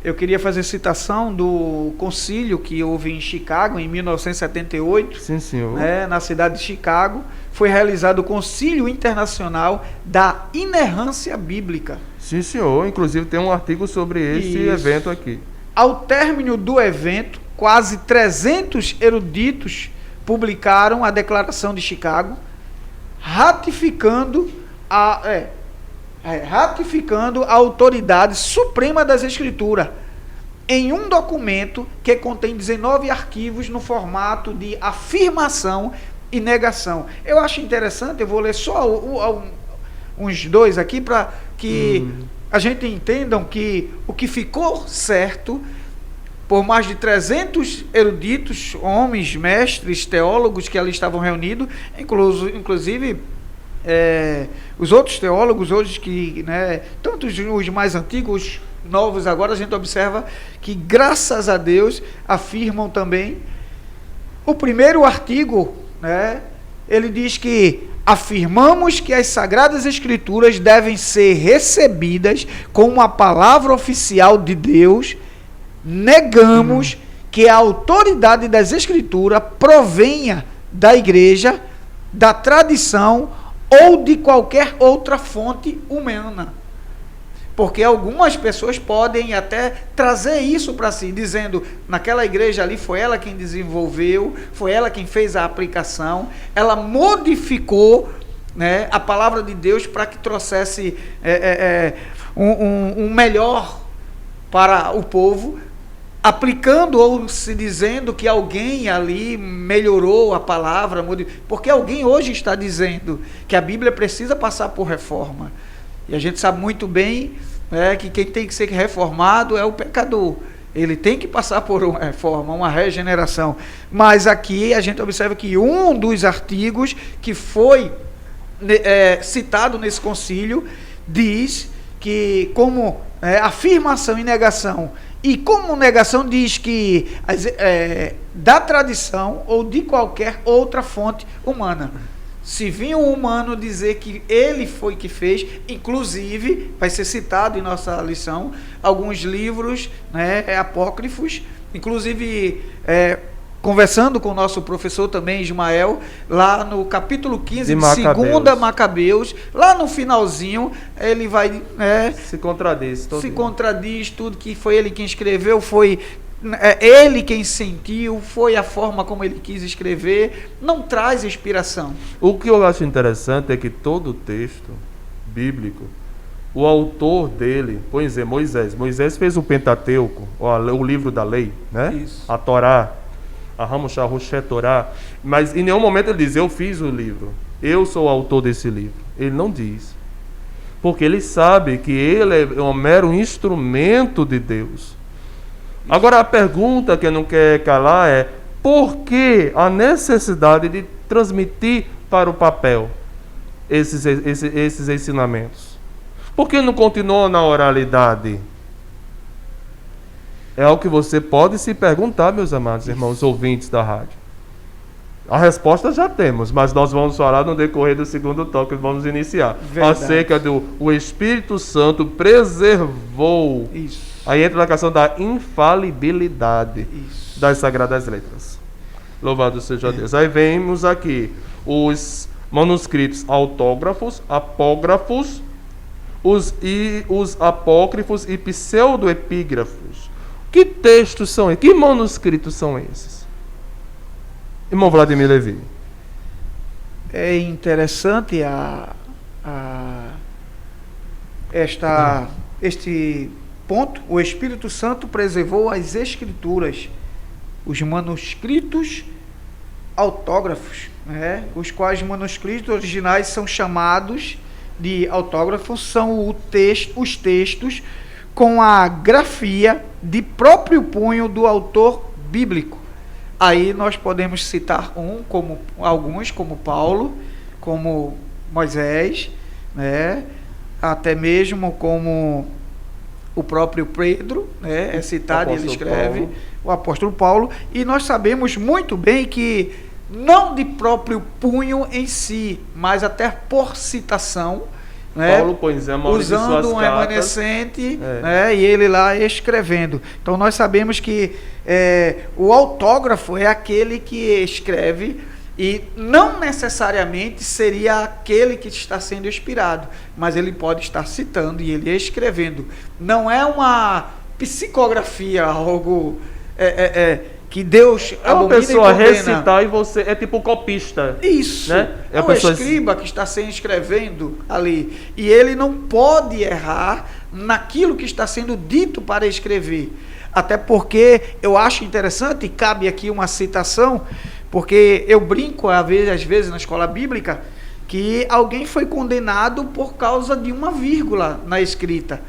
eu queria fazer citação do concílio que houve em Chicago, em 1978. Sim, senhor. Na cidade de Chicago, foi realizado o Concílio Internacional da Inerrância Bíblica. Sim, senhor. Inclusive tem um artigo sobre esse evento aqui. Ao término do evento, quase 300 eruditos publicaram a Declaração de Chicago, ratificando a autoridade suprema das Escrituras em um documento que contém 19 arquivos no formato de afirmação e negação. Eu acho interessante, eu vou ler só uns dois aqui para que a gente entenda que o que ficou certo por mais de 300 eruditos, homens, mestres, teólogos que ali estavam reunidos, inclusive os outros teólogos hoje que, tanto os mais antigos, os novos agora, a gente observa que, graças a Deus, afirmam também. O primeiro artigo, ele diz que afirmamos que as Sagradas Escrituras devem ser recebidas como a palavra oficial de Deus, negamos que a autoridade das Escrituras provenha da igreja, da tradição ou de qualquer outra fonte humana. Porque algumas pessoas podem até trazer isso para si, dizendo, naquela igreja ali foi ela quem desenvolveu, foi ela quem fez a aplicação, ela modificou, a palavra de Deus para que trouxesse um melhor para o povo, aplicando ou se dizendo que alguém ali melhorou a palavra, porque alguém hoje está dizendo que a Bíblia precisa passar por reforma. E a gente sabe muito bem que quem tem que ser reformado é o pecador. Ele tem que passar por uma reforma, uma regeneração. Mas aqui a gente observa que um dos artigos que foi citado nesse concílio diz que, como afirmação e negação, e como negação diz que da tradição ou de qualquer outra fonte humana. Se vir um humano dizer que ele foi que fez, inclusive, vai ser citado em nossa lição, alguns livros apócrifos, inclusive conversando com o nosso professor também, Ismael, lá no capítulo 15 de 2 Macabeus, lá no finalzinho, ele vai... se contradiz. Se contradiz tudo, que foi ele quem escreveu, foi ele quem sentiu, foi a forma como ele quis escrever, não traz inspiração. O que eu acho interessante é que todo o texto bíblico, o autor dele, por exemplo, Moisés fez o Pentateuco, o livro da lei, Isso. A Torá, a Ramusharushé Torá, mas em nenhum momento ele diz, eu fiz o livro, eu sou o autor desse livro. Ele não diz, porque ele sabe que ele é um mero instrumento de Deus. Agora a pergunta que não quer calar é, Por que a necessidade de transmitir para o papel esses ensinamentos? Por que não continua na oralidade? É algo que você pode se perguntar, meus amados irmãos ouvintes da rádio. A resposta já temos, mas nós vamos falar no decorrer do segundo toque, vamos iniciar. Verdade. Acerca do o Espírito Santo preservou. Isso. Aí entra na questão da infalibilidade das Sagradas Letras. Louvado seja Deus. Aí vemos aqui os manuscritos autógrafos, apógrafos, os apócrifos e pseudoepígrafos. Que textos são esses? Que manuscritos são esses? Irmão Vladimir Levi. É interessante este ponto. O Espírito Santo preservou as Escrituras, os manuscritos autógrafos, né? Os quais manuscritos originais são chamados de autógrafos, são os textos com a grafia de próprio punho do autor bíblico. Aí nós podemos citar alguns, como Paulo, como Moisés, né? Até mesmo como o próprio Pedro, né? É citado e ele escreve, o apóstolo Paulo, e nós sabemos muito bem que não de próprio punho em si, mas até por citação, né? Paulo, pois é, usando um remanescente, né? E ele lá escrevendo. Então nós sabemos que o autógrafo é aquele que escreve e não necessariamente seria aquele que está sendo inspirado, mas ele pode estar citando e ele escrevendo. Não é uma psicografia, algo que Deus é uma pessoa recitar e você é tipo copista. Isso, né? É um escriba que está sendo escrevendo ali, e ele não pode errar naquilo que está sendo dito para escrever. Até porque eu acho interessante, e cabe aqui uma citação, porque eu brinco às vezes na escola bíblica, que alguém foi condenado por causa de uma vírgula na escrita.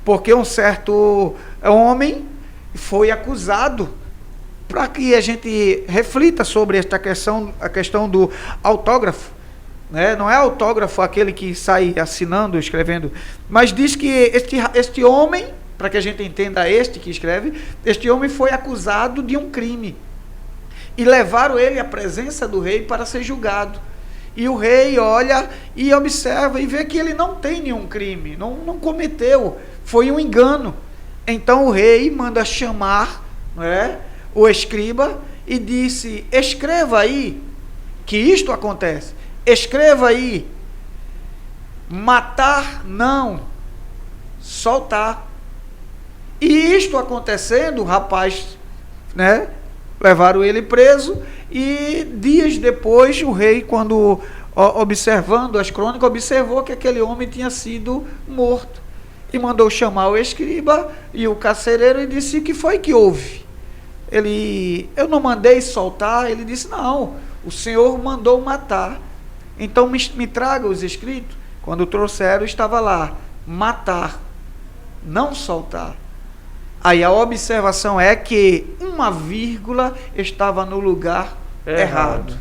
Porque um certo homem foi acusado, para que a gente reflita sobre esta questão, a questão do autógrafo, né? Não é autógrafo aquele que sai assinando, escrevendo, mas diz que este homem, para que a gente entenda este que escreve, este homem foi acusado de um crime, e levaram ele à presença do rei para ser julgado. E o rei olha e observa e vê que ele não tem nenhum crime, não cometeu, foi um engano. Então o rei manda chamar, né, o escriba e disse: escreva aí que isto acontece, escreva aí, matar não, soltar. E isto acontecendo, o rapaz, né, levaram ele preso, e dias depois o rei, quando observando as crônicas, observou que aquele homem tinha sido morto, e mandou chamar o escriba e o carcereiro e disse: o que foi que houve? Eu não mandei soltar. Ele disse: não, o Senhor mandou matar. Então me traga os escritos. Quando trouxeram, estava lá: matar, não soltar. Aí a observação é que uma vírgula estava no lugar errado.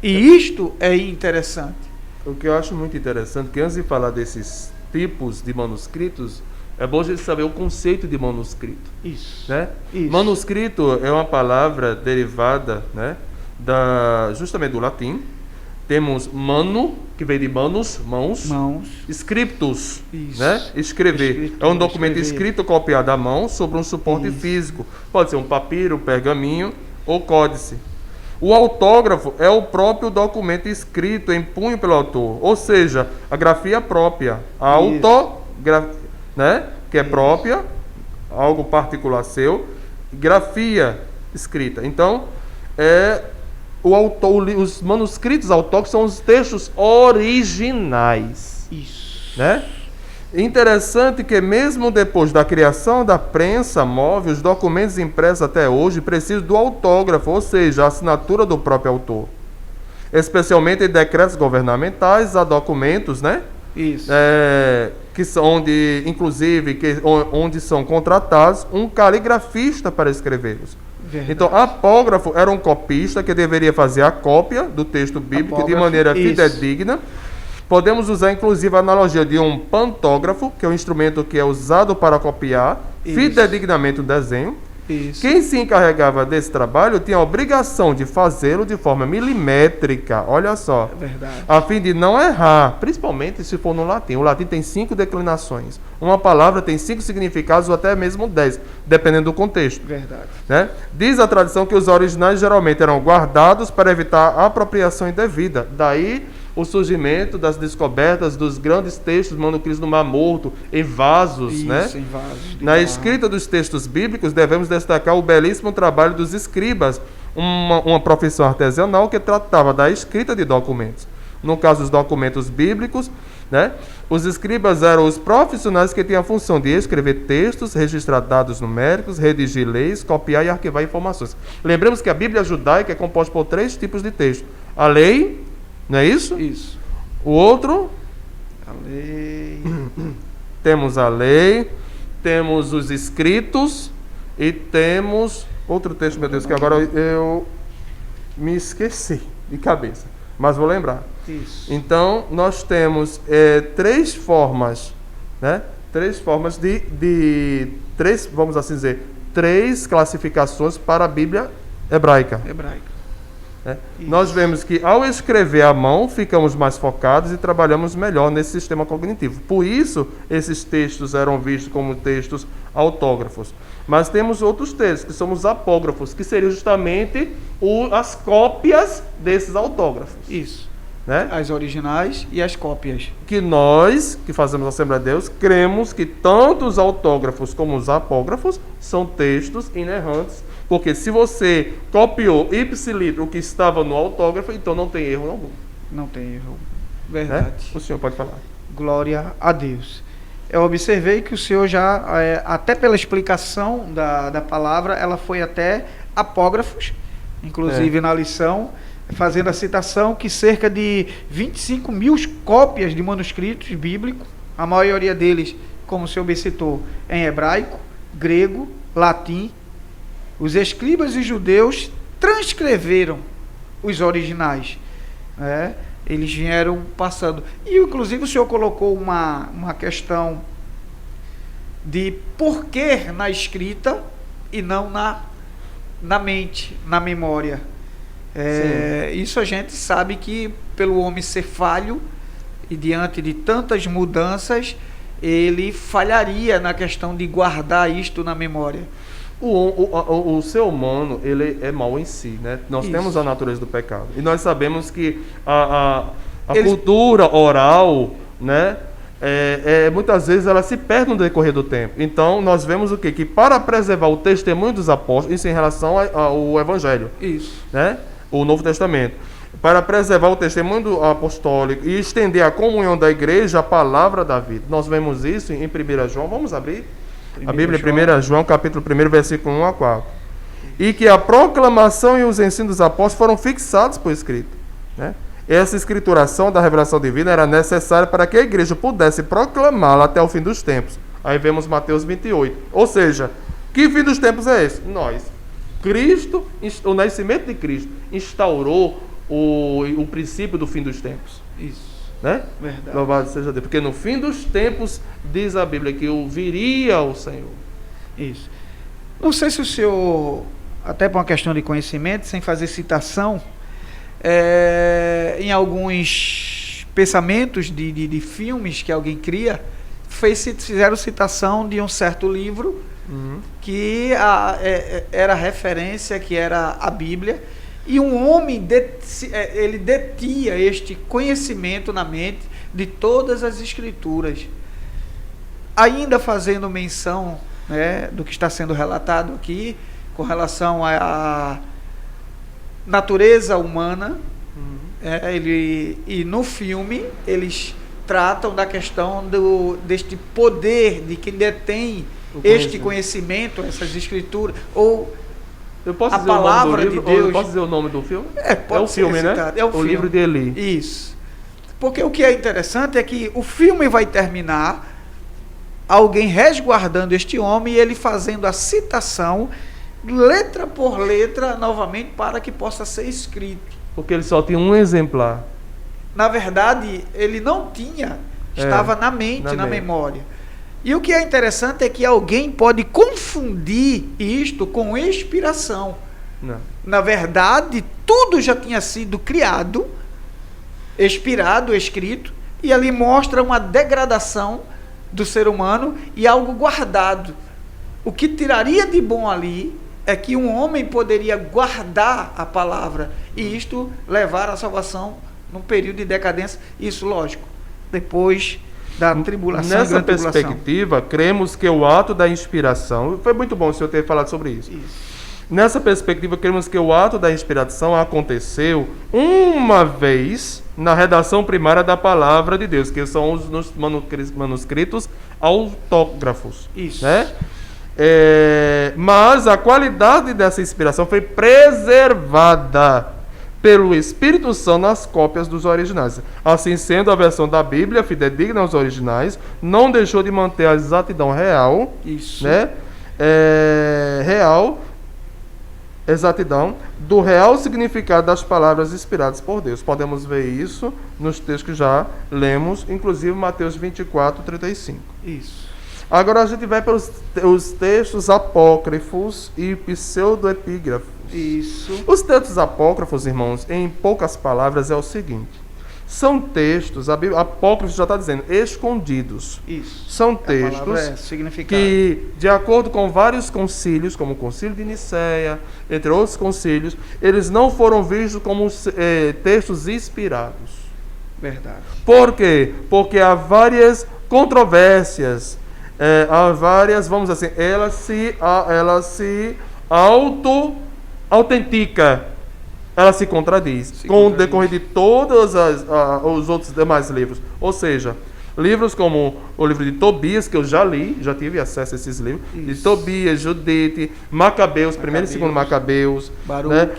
E isto é interessante. O que eu acho muito interessante, que antes de falar desses tipos de manuscritos, é bom a gente saber o conceito de manuscrito. Isso. Né? Isso. Manuscrito é uma palavra derivada, né, justamente do latim. Temos mano, que vem de manus, mãos. Scriptus, né? Escrever. É um documento escrito, copiado à mão, sobre um suporte físico. Pode ser um papiro, pergaminho ou códice. O autógrafo é o documento escrito em punho pelo autor, ou seja, a grafia própria. A autografia, né? Que é própria, algo particular seu, grafia escrita. Então, os manuscritos autógrafos são os textos originais. Isso. Né? Interessante que mesmo depois da criação da prensa móvel, os documentos impressos até hoje precisam do autógrafo, ou seja, a assinatura do próprio autor. Especialmente em decretos governamentais, há documentos, né? Isso. Que são onde são contratados um caligrafista para escrevê-los. Verdade. Então, apógrafo era um copista que deveria fazer a cópia do texto bíblico de maneira fidedigna. Podemos usar, inclusive, a analogia de um pantógrafo, que é um instrumento que é usado para copiar fidedignamente o desenho. Isso. Quem se encarregava desse trabalho tinha a obrigação de fazê-lo de forma milimétrica, olha só, a fim de não errar, principalmente se for no latim. O latim tem 5 declinações. Uma palavra tem 5 significados ou até mesmo 10, dependendo do contexto. Verdade. Né? Diz a tradição que os originais geralmente eram guardados para evitar a apropriação indevida. Daí o surgimento das descobertas dos grandes textos manuscritos no Mar Morto, em vasos. Isso, né? em vasos. Na escrita dos textos bíblicos, devemos destacar o belíssimo trabalho dos escribas, uma profissão artesanal que tratava da escrita de documentos. No caso dos documentos bíblicos, né, os escribas eram os profissionais que tinham a função de escrever textos, registrar dados numéricos, redigir leis, copiar e arquivar informações. Lembremos que a Bíblia judaica é composta por 3 tipos de texto. A lei, não é isso? Isso. O outro? A lei. Temos a lei, temos os escritos e temos outro texto, meu Deus, que agora eu me esqueci de cabeça, mas vou lembrar. Isso. Então, nós temos 3 formas, né? 3 formas de 3, vamos assim dizer, 3 classificações para a Bíblia hebraica. Nós vemos que ao escrever à mão ficamos mais focados e trabalhamos melhor nesse sistema cognitivo. Por isso, esses textos eram vistos como textos autógrafos. Mas temos outros textos, que são os apógrafos, que seriam justamente as cópias desses autógrafos. Isso. Né? As originais e as cópias. Que nós, que fazemos a Assembleia de Deus, cremos que tanto os autógrafos como os apógrafos são textos inerrantes. Porque se você copiou ipsiliter o que estava no autógrafo, então não tem erro algum. Não tem erro. Verdade. Né? O senhor pode falar. Glória a Deus. Eu observei que o senhor já, até pela explicação da palavra, ela foi até apógrafos, inclusive na lição, fazendo a citação que cerca de 25 mil cópias de manuscritos bíblicos, a maioria deles, como o senhor bem citou, em hebraico, grego, latim. Os escribas e judeus transcreveram os originais. Né? Eles vieram passando. E, inclusive, o senhor colocou uma questão de por que na escrita e não na mente, na memória. Isso a gente sabe que, pelo homem ser falho, e diante de tantas mudanças, ele falharia na questão de guardar isto na memória. O ser humano, ele é mau em si, né? Nós temos a natureza do pecado. E nós sabemos que a cultura oral, né? Muitas vezes ela se perde no decorrer do tempo. Então, nós vemos o quê? Que para preservar o testemunho dos apóstolos, isso em relação ao Evangelho, né? O Novo Testamento. Para preservar o testemunho do apostólico e estender a comunhão da igreja, a palavra da vida. Nós vemos isso em 1 João. Vamos abrir? A Bíblia, 1 João, capítulo 1, versículo 1 a 4. E que a proclamação e os ensinos dos apóstolos foram fixados por escrito. Né? Essa escrituração da revelação divina era necessária para que a igreja pudesse proclamá-la até o fim dos tempos. Aí vemos Mateus 28. Ou seja, que fim dos tempos é esse? Nós. Cristo, o nascimento de Cristo, instaurou o princípio do fim dos tempos. Isso. Né? Verdade. Louvado seja Deus. Porque no fim dos tempos, diz a Bíblia, que viria o Senhor. Isso. Não sei se o senhor, até por uma questão de conhecimento, sem fazer citação, em alguns pensamentos de filmes que alguém cria, fizeram citação de um certo livro que era referência, que era a Bíblia. E um homem, ele detinha este conhecimento na mente de todas as escrituras. Ainda fazendo menção, né, do que está sendo relatado aqui, com relação à natureza humana, e no filme eles tratam da questão deste poder de quem detém este conhecimento, essas escrituras, ou eu posso a dizer palavra o nome do livro, de Deus. Eu posso dizer o nome do filme? Pode o filme, ser, né? É o filme. Livro de Eli. Isso. Porque o que é interessante é que o filme vai terminar alguém resguardando este homem e ele fazendo a citação letra por letra, novamente, para que possa ser escrito. Porque ele só tinha um exemplar. Na verdade, ele não tinha, estava na mente, na memória. E o que é interessante é que alguém pode confundir isto com inspiração. Não. Na verdade, tudo já tinha sido criado, expirado, escrito, e ali mostra uma degradação do ser humano e algo guardado. O que tiraria de bom ali é que um homem poderia guardar a palavra e isto levar à salvação num período de decadência. Isso, lógico, depois da tribulação. Nessa perspectiva, cremos que o ato da inspiração... Foi muito bom o senhor ter falado sobre isso. Nessa perspectiva, cremos que o ato da inspiração aconteceu uma vez na redação primária da palavra de Deus, que são os manuscritos autógrafos. Isso. Né? Mas a qualidade dessa inspiração foi preservada pelo Espírito Santo nas cópias dos originais. Assim sendo, a versão da Bíblia, fidedigna aos originais, não deixou de manter a exatidão real, né? Exatidão do real significado das palavras inspiradas por Deus. Podemos ver isso nos textos que já lemos, inclusive Mateus 24, 35. Isso. Agora a gente vai para os textos apócrifos e pseudoepígrafos. Isso. Os textos apócrifos, irmãos, em poucas palavras, é o seguinte. São textos, apócrifos já está dizendo, escondidos. Isso. São textos que, de acordo com vários concílios, como o concílio de Nicéia, entre outros concílios, eles não foram vistos como textos inspirados. Verdade. Por quê? Porque há várias controvérsias, há várias, vamos dizer assim, ela se auto-autentica. Ela se contradiz com o decorrer de todos os outros demais livros. Ou seja, livros como o livro de Tobias, que eu já li, já tive acesso a esses livros, de Tobias, Judite, Macabeus, primeiro e segundo Macabeus,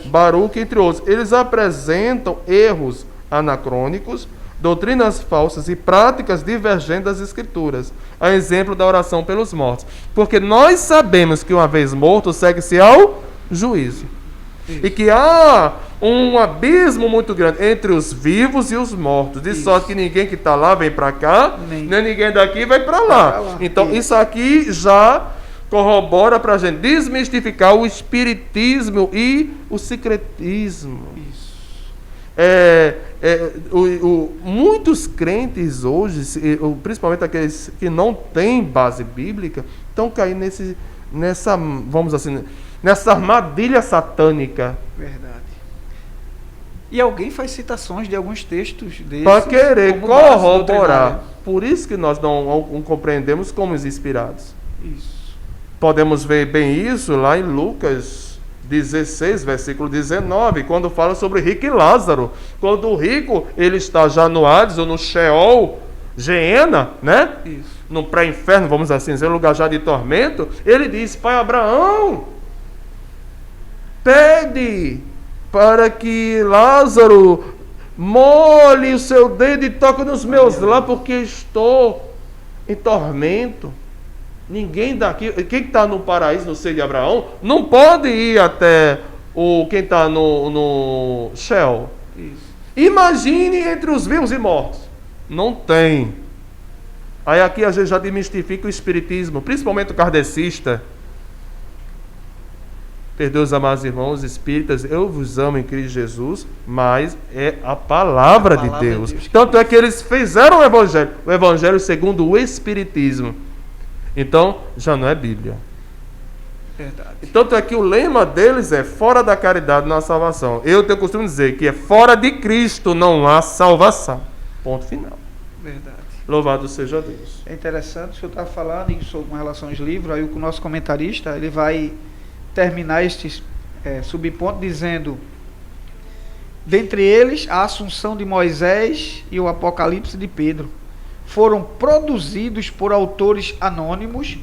Baruque, entre outros. Eles apresentam erros anacrônicos, doutrinas falsas e práticas divergentes das Escrituras, a exemplo da oração pelos mortos. Porque nós sabemos que uma vez morto, segue-se ao juízo. E que há um abismo muito grande entre os vivos e os mortos, de sorte que ninguém que está lá vem para cá, nem ninguém daqui vai para lá. Então isso aqui já corrobora para a gente desmistificar o espiritismo e o secretismo. Muitos crentes hoje, principalmente aqueles que não têm base bíblica, estão caindo nessa, vamos assim, nessa armadilha satânica. Verdade. E alguém faz citações de alguns textos desses para querer corroborar. Por isso que nós não compreendemos como os inspirados. Isso. Podemos ver bem isso lá em Lucas 16, versículo 19, quando fala sobre rico e Lázaro. Quando o rico, ele está já no Hades ou no Sheol, Geena, né? Isso. No pré-inferno, vamos assim dizer, um lugar já de tormento. Ele diz: Pai Abraão, pede para que Lázaro molhe o seu dedo e toque nos meus lá, porque estou em tormento. Ninguém daqui, quem está no paraíso, no seio de Abraão, não pode ir até quem está no Sheol. Isso. Imagine entre os vivos e mortos. Não tem. Aí aqui a gente já desmistifica o espiritismo, principalmente o kardecista. Perdoe os amados irmãos espíritas, eu vos amo em Cristo Jesus, mas é a palavra de Deus. Tanto é que eles fizeram o evangelho segundo o espiritismo. Então, já não é Bíblia. Verdade. Tanto é que o lema deles é: fora da caridade não há salvação. Eu tenho costume dizer que é fora de Cristo não há salvação. Ponto final. Verdade. Louvado seja Deus. É interessante, o senhor está falando com relação aos livros, aí o nosso comentarista, ele vai terminar este subponto dizendo: dentre eles, a Assunção de Moisés e o Apocalipse de Pedro foram produzidos por autores anônimos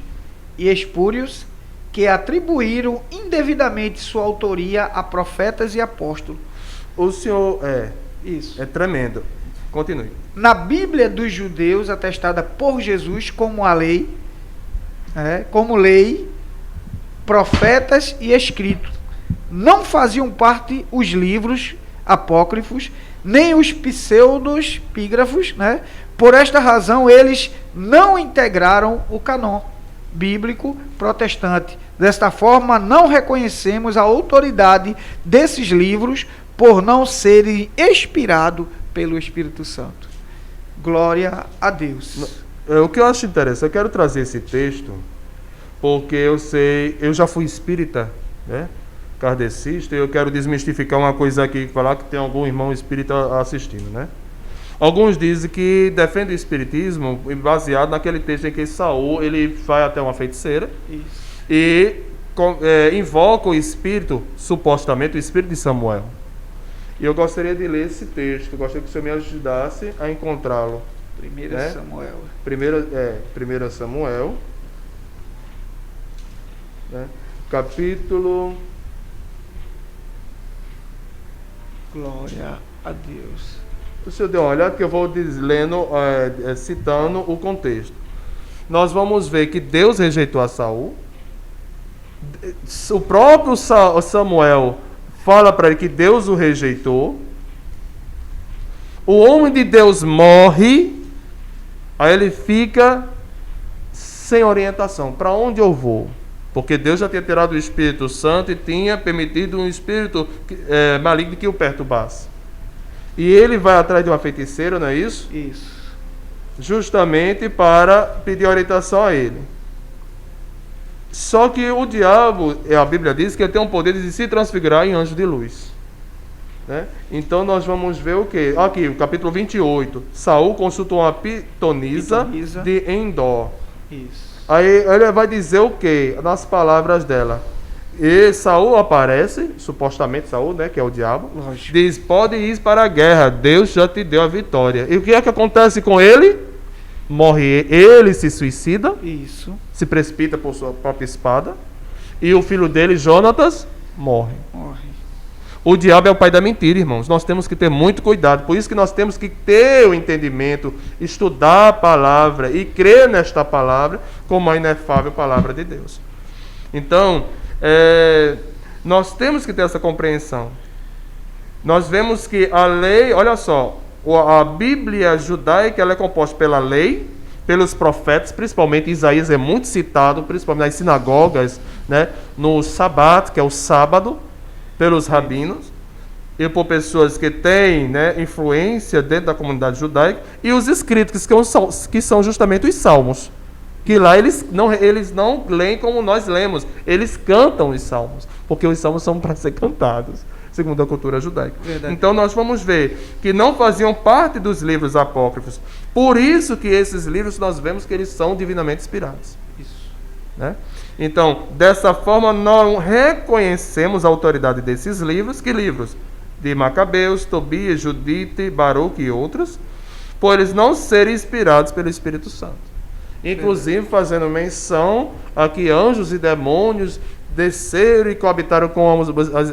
e espúrios que atribuíram indevidamente sua autoria a profetas e apóstolos. O senhor Isso. É tremendo. Continue. Na Bíblia dos judeus, atestada por Jesus como a lei, como lei, profetas e escritos. Não faziam parte os livros apócrifos, nem os pseudos-pígrafos, né? Por esta razão, eles não integraram o cânon bíblico protestante. Desta forma, não reconhecemos a autoridade desses livros por não serem inspirados pelo Espírito Santo. Glória a Deus. O que eu acho interessante, eu quero trazer esse texto, porque eu já fui espírita, né? Kardecista, e eu quero desmistificar uma coisa aqui, falar que tem algum irmão espírita assistindo, né? Alguns dizem que defendem o espiritismo baseado naquele texto em que Saul, ele vai até uma feiticeira. Isso. E invoca o espírito, supostamente o espírito de Samuel. E eu gostaria de ler esse texto, eu gostaria que o senhor me ajudasse a encontrá-lo. 1 Samuel. 1 Samuel, né? Capítulo... Glória a Deus. O senhor deu uma olhada que eu vou lendo, citando o contexto. Nós vamos ver que Deus rejeitou a Saul. O próprio Samuel fala para ele que Deus o rejeitou. O homem de Deus morre. Aí ele fica sem orientação. Para onde eu vou? Porque Deus já tinha tirado o Espírito Santo e tinha permitido um espírito maligno que o perturbasse. E ele vai atrás de uma feiticeira, não é isso? Isso. Justamente para pedir orientação a ele. Só que o diabo, a Bíblia diz que ele tem o poder de se transfigurar em anjo de luz, né? Então nós vamos ver o que? Aqui, o capítulo 28. Saul consultou uma pitonisa de Endor. Isso. Aí ele vai dizer o que? Nas palavras dela. E Saul aparece, supostamente Saul, né, que é o diabo. Lógico. Diz, pode ir para a guerra, Deus já te deu a vitória. E o que é que acontece com ele? Morre ele, se suicida. Isso. Se precipita por sua própria espada. E o filho dele, Jonatas, morre. O diabo é o pai da mentira, irmãos. Nós temos que ter muito cuidado. Por isso que nós temos que ter o entendimento, estudar a palavra e crer nesta palavra como a inefável palavra de Deus. Então, nós temos que ter essa compreensão. Nós vemos que a lei, olha só, a Bíblia judaica ela é composta pela lei, pelos profetas, principalmente Isaías é muito citado, principalmente nas sinagogas, né, no Sabat, que é o sábado, pelos rabinos e por pessoas que têm, né, influência dentro da comunidade judaica, e os escritos que são justamente os salmos, que lá eles não leem como nós lemos, eles cantam os salmos, porque os salmos são para ser cantados, segundo a cultura judaica. Verdade. Então nós vamos ver que não faziam parte dos livros apócrifos, por isso que esses livros nós vemos que eles são divinamente inspirados. Isso. Né? Então, dessa forma, não reconhecemos a autoridade desses livros. Que livros? De Macabeus, Tobias, Judite, Baruque e outros, por eles não serem inspirados pelo Espírito Santo. Inclusive, fazendo menção a que anjos e demônios desceram e coabitaram com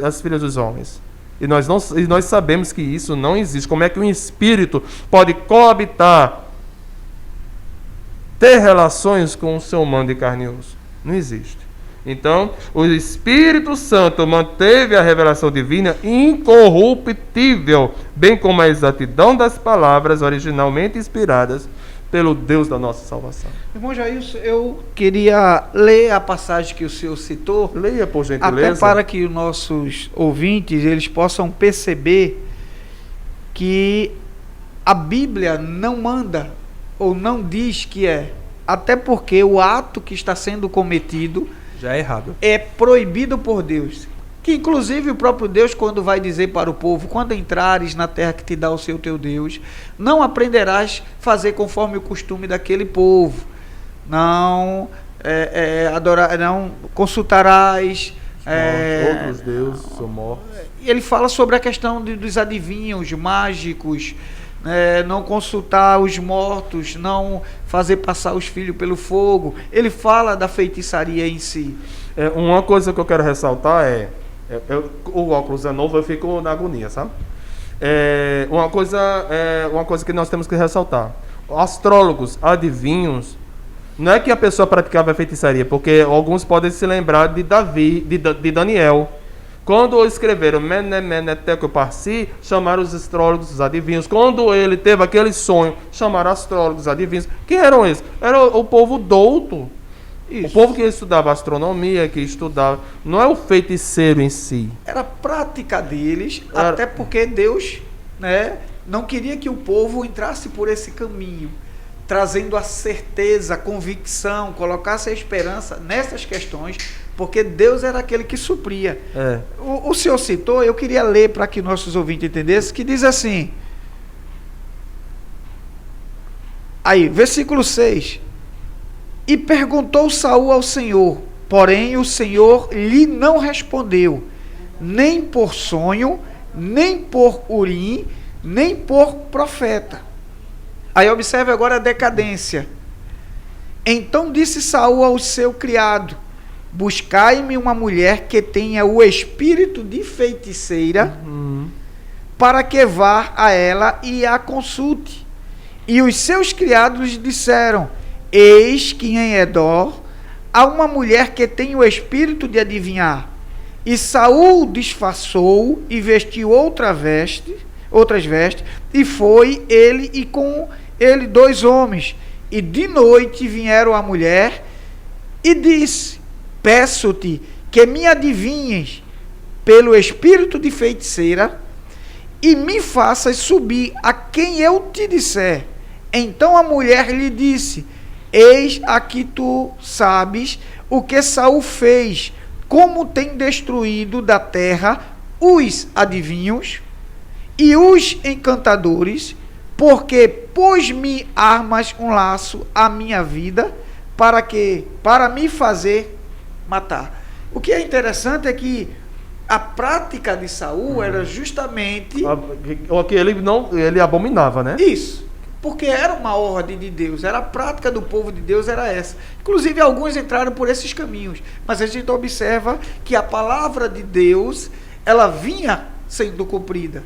as filhas dos homens. E nós sabemos que isso não existe. Como é que um espírito pode coabitar, ter relações com o ser humano de carne e osso? Não existe. Então, o Espírito Santo manteve a revelação divina incorruptível, bem como a exatidão das palavras originalmente inspiradas pelo Deus da nossa salvação. Irmão Jailson, eu queria ler a passagem que o senhor citou. Leia, por gentileza. Até para que os nossos ouvintes eles possam perceber que a Bíblia não manda ou não diz que é. Até porque o ato que está sendo cometido já é errado. É proibido por Deus. Que inclusive o próprio Deus, quando vai dizer para o povo, quando entrares na terra que te dá o seu teu Deus, não aprenderás fazer conforme o costume daquele povo. Não não consultarás outros deuses são mortos. Ele fala sobre a questão dos adivinhos mágicos, não consultar os mortos, não fazer passar os filhos pelo fogo. Ele fala da feitiçaria em si. Uma coisa que eu quero ressaltar o óculos é novo, eu fico na agonia, sabe? Uma coisa que nós temos que ressaltar: astrólogos, adivinhos, Não é que a pessoa praticava feitiçaria, porque alguns podem se lembrar de Davi, de Daniel. Quando escreveram Mene, Tekel, Parsi, chamaram os astrólogos, os adivinhos. Quando ele teve aquele sonho, chamaram astrólogos, adivinhos. Quem eram esses? Era o povo douto. Isso. O povo que estudava astronomia, que estudava... Não é o feiticeiro em si. Era a prática deles, até porque Deus, né, não queria que o povo entrasse por esse caminho, trazendo a certeza, a convicção, colocasse a esperança nessas questões, porque Deus era aquele que supria. O senhor citou, eu queria ler para que nossos ouvintes entendessem, que diz assim, aí, versículo 6, e perguntou Saul ao Senhor, porém o Senhor lhe não respondeu, nem por sonho, nem por Urim, nem por profeta. Aí observe agora a decadência. Então disse Saul ao seu criado, buscai-me uma mulher que tenha o espírito de feiticeira, para que vá a ela e a consulte. E os seus criados disseram, eis que em Edor há uma mulher que tem o espírito de adivinhar. E Saul disfarçou e vestiu outras vestes, e foi ele e com ele 2 homens. E de noite vieram a mulher e disse, peço-te que me adivinhes pelo espírito de feiticeira e me faças subir a quem eu te disser. Então a mulher lhe disse, eis aqui tu sabes o que Saul fez, como tem destruído da terra os adivinhos e os encantadores, porque pôs-me armas um laço à minha vida, para me fazer matar. O que é interessante é que a prática de Saul era justamente o que ele abominava, né? Isso, porque era uma ordem de Deus, era a prática do povo de Deus, era essa. Inclusive alguns entraram por esses caminhos, mas a gente observa que a palavra de Deus, ela vinha sendo cumprida.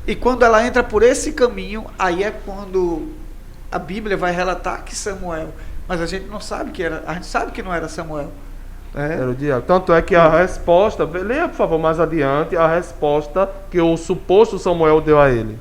E quando ela entra por esse caminho, aí é quando a Bíblia vai relatar que Samuel, mas a gente não sabe que era, a gente sabe que não era Samuel. Era o diabo. Tanto é que a resposta, leia por favor mais adiante, a resposta que o suposto Samuel deu a ele.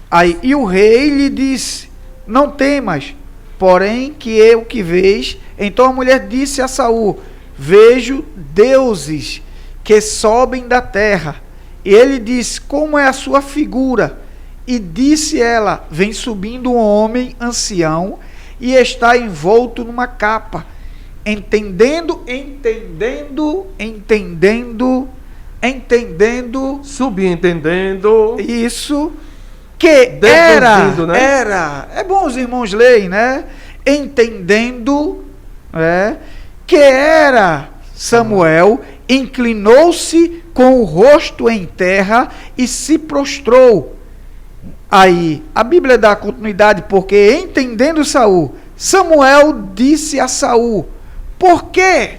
Aí, e o rei lhe disse, não temas, porém que eu que vês. Então a mulher disse a Saul, vejo deuses que sobem da terra. E ele disse, como é a sua figura? E disse ela, vem subindo um homem ancião e está envolto numa capa, entendendo, subentendendo, isso, que deduzindo, era, é bom os irmãos leem, né? Entendendo, que era Samuel, inclinou-se com o rosto em terra e se prostrou. Aí, a Bíblia dá continuidade, porque entendendo Saul, Samuel disse a Saul, por que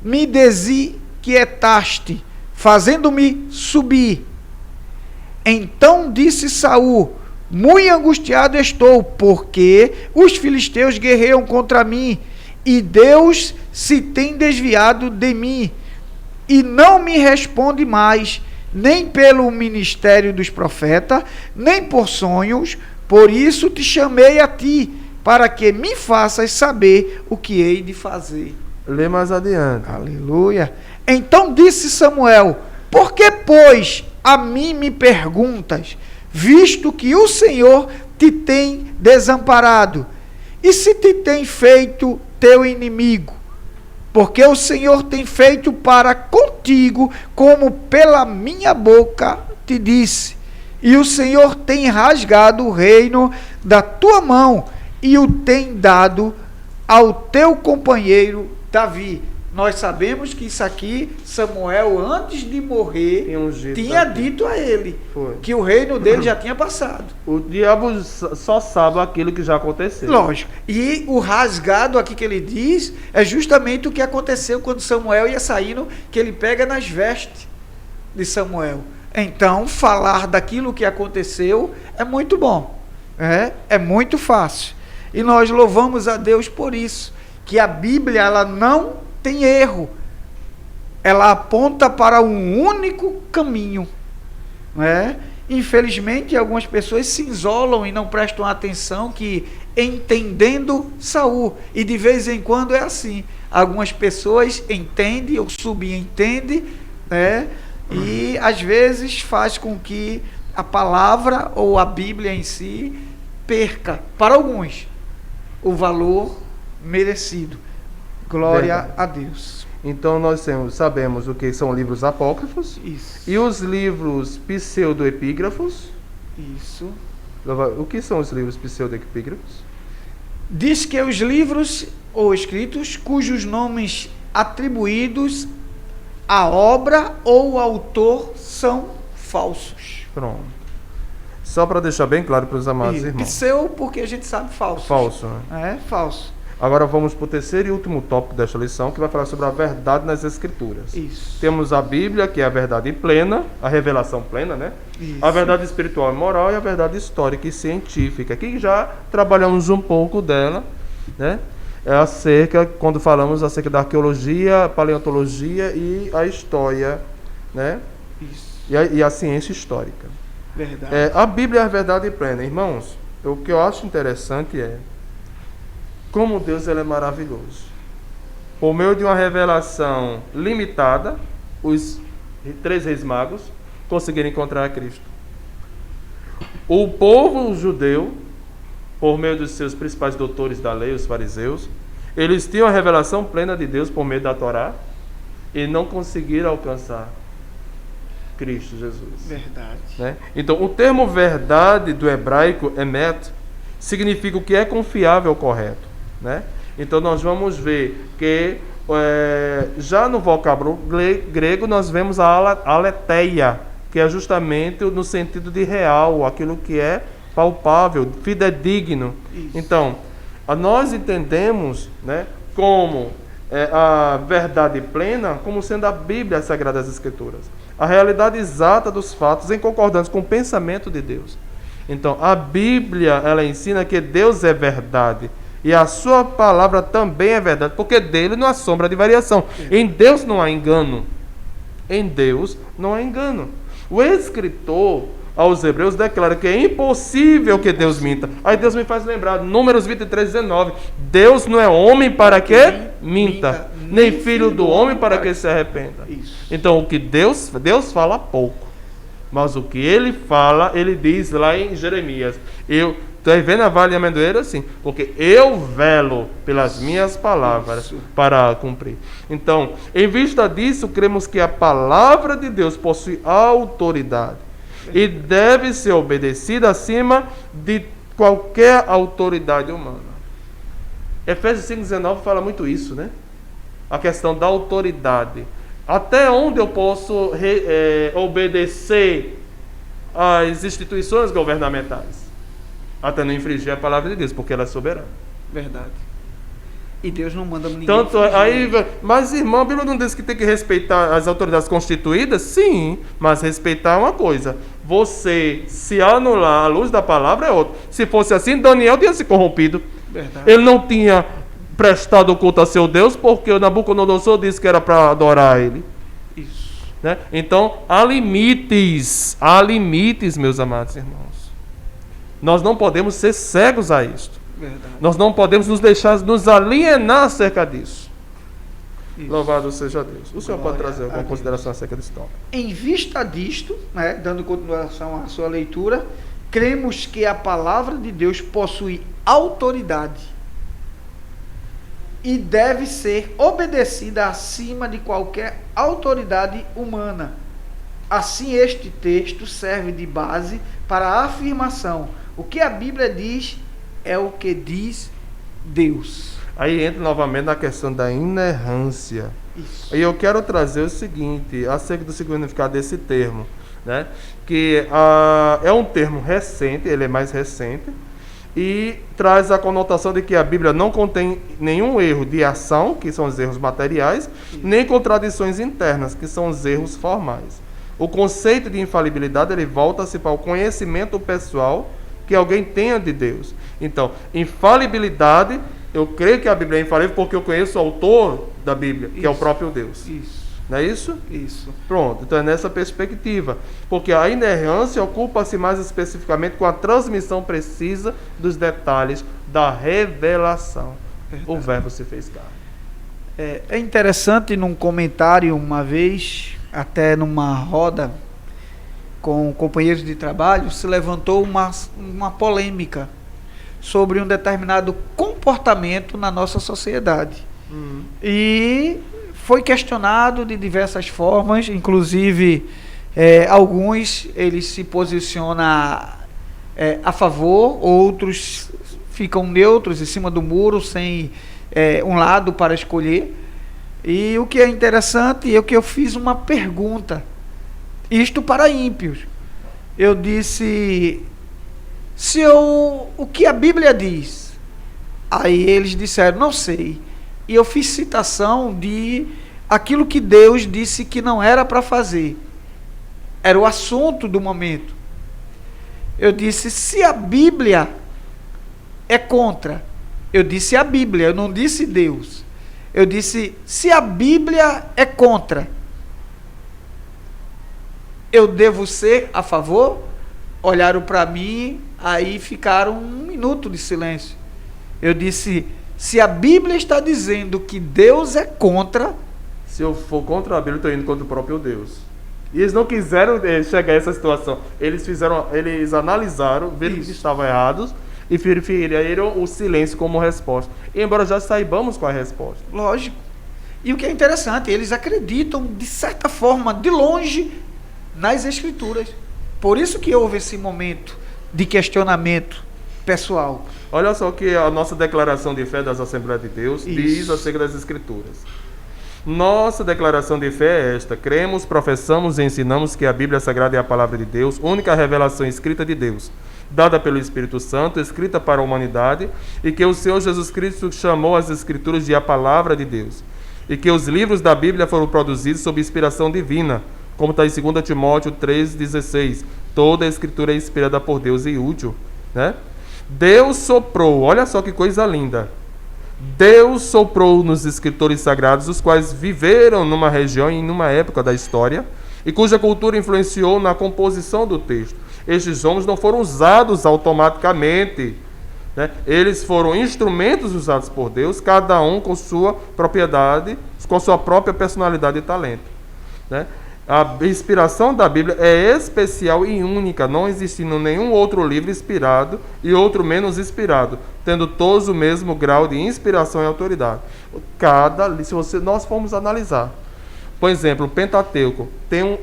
me desinquietaste, fazendo-me subir? Então disse Saul, muito angustiado estou, porque os filisteus guerreiam contra mim, e Deus se tem desviado de mim, e não me responde mais, nem pelo ministério dos profetas, nem por sonhos, por isso te chamei a ti, para que me faças saber o que hei de fazer. Lê mais adiante. Aleluia. Então disse Samuel, por que, pois, a mim me perguntas, visto que o Senhor te tem desamparado, e se te tem feito teu inimigo? Porque o Senhor tem feito para contigo, como pela minha boca te disse. E o Senhor tem rasgado o reino da tua mão, e o tem dado ao teu companheiro Davi. Nós sabemos que isso aqui, Samuel, antes de morrer, tinha dito a ele que o reino dele já tinha passado. O diabo só sabe aquilo que já aconteceu. Lógico. E o rasgado aqui que ele diz é justamente o que aconteceu quando Samuel ia saindo, que ele pega nas vestes de Samuel. Então, falar daquilo que aconteceu é muito bom. É muito fácil. E nós louvamos a Deus por isso, que a Bíblia ela não tem erro. Ela aponta para um único caminho, não é? Infelizmente, algumas pessoas se isolam e não prestam atenção que entendendo Saul. E de vez em quando é assim. Algumas pessoas entendem ou subentendem, né? E às vezes faz com que a palavra ou a Bíblia em si perca, para alguns, o valor merecido. Glória a Deus. Então nós sabemos o que são livros apócrifos. Isso. E os livros pseudoepígrafos. Isso. O que são os livros pseudoepígrafos? Diz que os livros ou escritos cujos nomes atribuídos à obra ou autor são falsos. Pronto. Só para deixar bem claro para os amados irmãos. Pseu, porque a gente sabe falso. Falso, né? É, falso. Agora vamos para o terceiro e último tópico desta lição, que vai falar sobre a verdade nas Escrituras. Isso. Temos a Bíblia, que é a verdade plena, a revelação plena, né? Isso. A verdade espiritual e moral e a verdade histórica e científica. Aqui já trabalhamos um pouco dela, né? Quando falamos acerca da arqueologia, paleontologia e a história, né? Isso. E a ciência histórica. Verdade. A Bíblia é a verdade plena. Irmãos, o que eu acho interessante é como Deus ele é maravilhoso. Por meio de uma revelação limitada, os 3 reis magos conseguiram encontrar a Cristo. O povo judeu, por meio dos seus principais doutores da lei, os fariseus, eles tinham a revelação plena de Deus por meio da Torá e não conseguiram alcançar Cristo Jesus. Verdade. Né? Então, o termo verdade do hebraico, emet, significa o que é confiável ou correto. Né? Então, nós vamos ver que já no vocábulo grego nós vemos a aletheia, que é justamente no sentido de real, aquilo que é palpável, fidedigno. Isso. Então, nós entendemos, né, como a verdade plena como sendo a Bíblia, as Sagradas Escrituras. A realidade exata dos fatos em concordância com o pensamento de Deus. Então, a Bíblia, ela ensina que Deus é verdade. E a sua palavra também é verdade, porque dele não há sombra de variação. Em Deus não há engano. Em Deus não há engano. O escritor aos Hebreus declara que é impossível que Deus minta. Aí Deus me faz lembrar, Números 23, 19. Deus não é homem para que minta, nem filho do homem para que se arrependa. Isso. Então, o que Deus fala pouco. Mas o que ele fala, ele diz lá em Jeremias. Estou vendo a vale de amendoeira assim, porque eu velo pelas minhas palavras para cumprir. Então, em vista disso, cremos que a palavra de Deus possui autoridade e deve ser obedecida acima de qualquer autoridade humana. Efésios 5,19 fala muito isso, né? A questão da autoridade. Até onde eu posso obedecer às instituições governamentais? Até não infringir a palavra de Deus, porque ela é soberana. Verdade. E Deus não manda ninguém. Mas, irmão, a Bíblia não diz que tem que respeitar as autoridades constituídas? Sim, mas respeitar é uma coisa. Você se anular à luz da palavra é outra. Se fosse assim, Daniel tinha se corrompido. Verdade. Ele não tinha prestado culto a seu Deus, porque o Nabucodonosor disse que era para adorar ele. Isso. Né? Então, há limites, meus amados irmãos. Nós não podemos ser cegos a isto. Verdade. Nós não podemos nos deixar nos alienar acerca disso. Isso. Louvado seja Deus. O senhor pode trazer alguma consideração acerca desse tópico? Em vista disto, né, dando continuação à sua leitura, cremos que a palavra de Deus possui autoridade e deve ser obedecida acima de qualquer autoridade humana. Assim, este texto serve de base para a afirmação: o que a Bíblia diz é o que diz Deus. Aí entra novamente na questão da inerrância. Isso. E eu quero trazer o seguinte, acerca do significado desse termo, né? Que é um termo recente, ele é mais recente, e traz a conotação de que a Bíblia não contém nenhum erro de ação, que são os erros materiais, nem contradições internas, que são os erros formais. O conceito de infalibilidade, ele volta-se para o conhecimento pessoal que alguém tenha de Deus. Então, infalibilidade, eu creio que a Bíblia é infalível porque eu conheço o autor da Bíblia, que é o próprio Deus. Isso. Não é isso? Isso. Pronto, então é nessa perspectiva. Porque a inerrância ocupa-se mais especificamente com a transmissão precisa dos detalhes da revelação. O Verbo se fez carne. É interessante, num comentário uma vez, até numa roda com companheiros de trabalho, se levantou uma polêmica sobre um determinado comportamento na nossa sociedade. E foi questionado de diversas formas, inclusive alguns eles se posicionam a favor, outros ficam neutros em cima do muro, sem um lado para escolher. E o que é interessante é que eu fiz uma pergunta, isto para ímpios. Eu disse, o que a Bíblia diz? Aí eles disseram, não sei. E eu fiz citação de aquilo que Deus disse que não era para fazer. Era o assunto do momento. Eu disse, se a Bíblia é contra, eu disse a Bíblia, eu não disse Deus. Eu disse, se a Bíblia é contra, eu devo ser a favor? Olharam para mim, aí ficaram 1 minuto de silêncio. Eu disse, se a Bíblia está dizendo que Deus é contra... Se eu for contra a Bíblia, eu estou indo contra o próprio Deus. E eles não quiseram chegar a essa situação. Eles analisaram, viram que estavam errados e preferiram o silêncio como resposta. Embora já saibamos qual é a resposta. Lógico. E o que é interessante, eles acreditam, de certa forma, de longe, nas Escrituras. Por isso que houve esse momento de questionamento pessoal. Olha só o que a nossa declaração de fé das Assembleias de Deus diz acerca das Escrituras. Nossa declaração de fé é esta: cremos, professamos e ensinamos que a Bíblia Sagrada é a palavra de Deus, única revelação escrita de Deus, dada pelo Espírito Santo, escrita para a humanidade, e que o Senhor Jesus Cristo chamou as Escrituras de a palavra de Deus, e que os livros da Bíblia foram produzidos sob inspiração divina, como está em 2 Timóteo 3,16. Toda a Escritura é inspirada por Deus e útil, né? Deus soprou, olha só que coisa linda. Deus soprou nos escritores sagrados, os quais viveram numa região e numa época da história, e cuja cultura influenciou na composição do texto. Estes homens não foram usados automaticamente, né? Eles foram instrumentos usados por Deus, cada um com sua propriedade, com sua própria personalidade e talento, né? A inspiração da Bíblia é especial e única, não existindo nenhum outro livro inspirado e outro menos inspirado, tendo todos o mesmo grau de inspiração e autoridade. Se nós formos analisar, por exemplo, o Pentateuco tem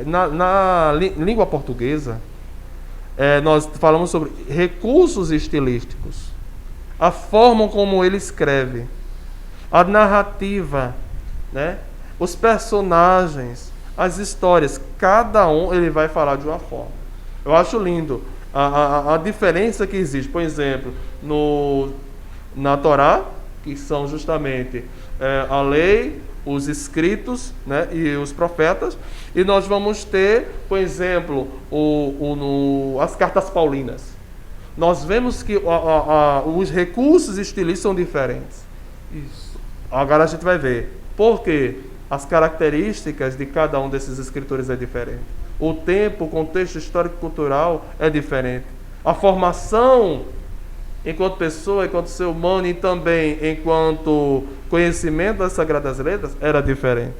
na língua portuguesa, nós falamos sobre recursos estilísticos, a forma como ele escreve, a narrativa, né? Os personagens, as histórias, cada um ele vai falar de uma forma. Eu acho lindo a diferença que existe. Por exemplo, na Torá, que são justamente a lei, os escritos, né, e os profetas, e nós vamos ter, por exemplo, as cartas paulinas. Nós vemos que os recursos estilísticos são diferentes. Isso. Agora a gente vai ver por quê. As características de cada um desses escritores é diferente. O tempo, o contexto histórico-cultural é diferente. A formação, enquanto pessoa, enquanto ser humano e também enquanto conhecimento das Sagradas Letras, era diferente.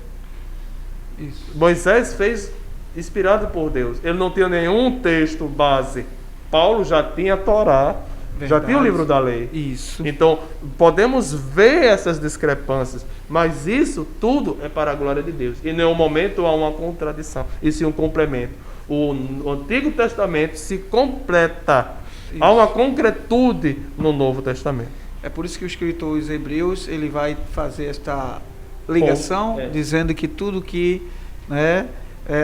Isso. Moisés fez inspirado por Deus. Ele não tinha nenhum texto base. Paulo já tinha a Torá. Verdade. Já tinha o livro da lei. Isso. Então, podemos ver essas discrepâncias, mas isso tudo é para a glória de Deus. E em nenhum momento há uma contradição, e sim um complemento. O Antigo Testamento se completa. Isso. Há uma concretude no Novo Testamento. É por isso que o escritor aos Hebreus ele vai fazer esta ligação, dizendo que tudo que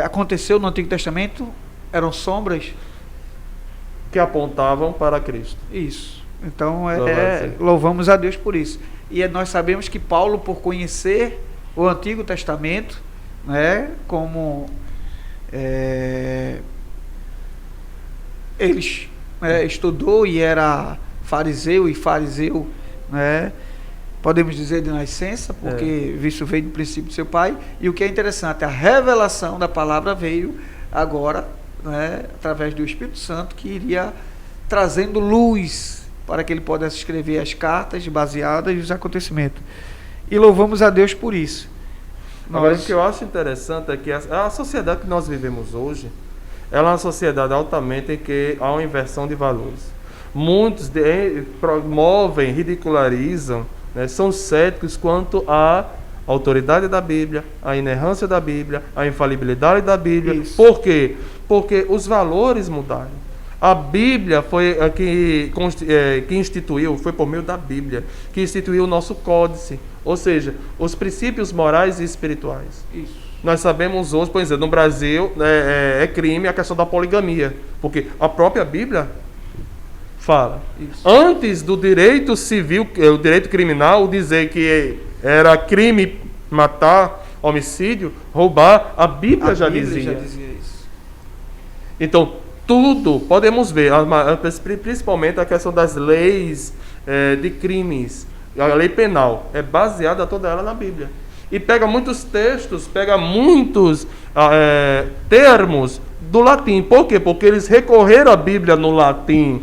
aconteceu no Antigo Testamento eram sombras que apontavam para Cristo. Isso. Então, louvamos a Deus por isso. E nós sabemos que Paulo, por conhecer o Antigo Testamento, né, como eles estudou e era fariseu, né, podemos dizer de nascença, porque isso veio do princípio do seu pai. E o que é interessante, a revelação da palavra veio agora, né, através do Espírito Santo, que iria trazendo luz para que ele pudesse escrever as cartas baseadas nos acontecimentos. E louvamos a Deus por isso. Agora, o que eu acho interessante é que a sociedade que nós vivemos hoje, ela é uma sociedade altamente em que há uma inversão de valores. Muitos promovem, ridicularizam, né, são céticos quanto à autoridade da Bíblia, à inerrância da Bíblia, à infalibilidade da Bíblia. Isso. Por quê? Porque os valores mudaram. A Bíblia foi a que instituiu, foi por meio da Bíblia, que instituiu o nosso códice, ou seja, os princípios morais e espirituais. Isso. Nós sabemos hoje, por exemplo, no Brasil é crime a questão da poligamia, porque a própria Bíblia fala. Isso. Antes do direito civil, o direito criminal, dizer que era crime matar, homicídio, roubar, a Bíblia já dizia isso. Então, tudo, podemos ver, principalmente a questão das leis de crimes, a lei penal, é baseada toda ela na Bíblia. E pega muitos textos, pega muitos termos do latim. Por quê? Porque eles recorreram à Bíblia no latim.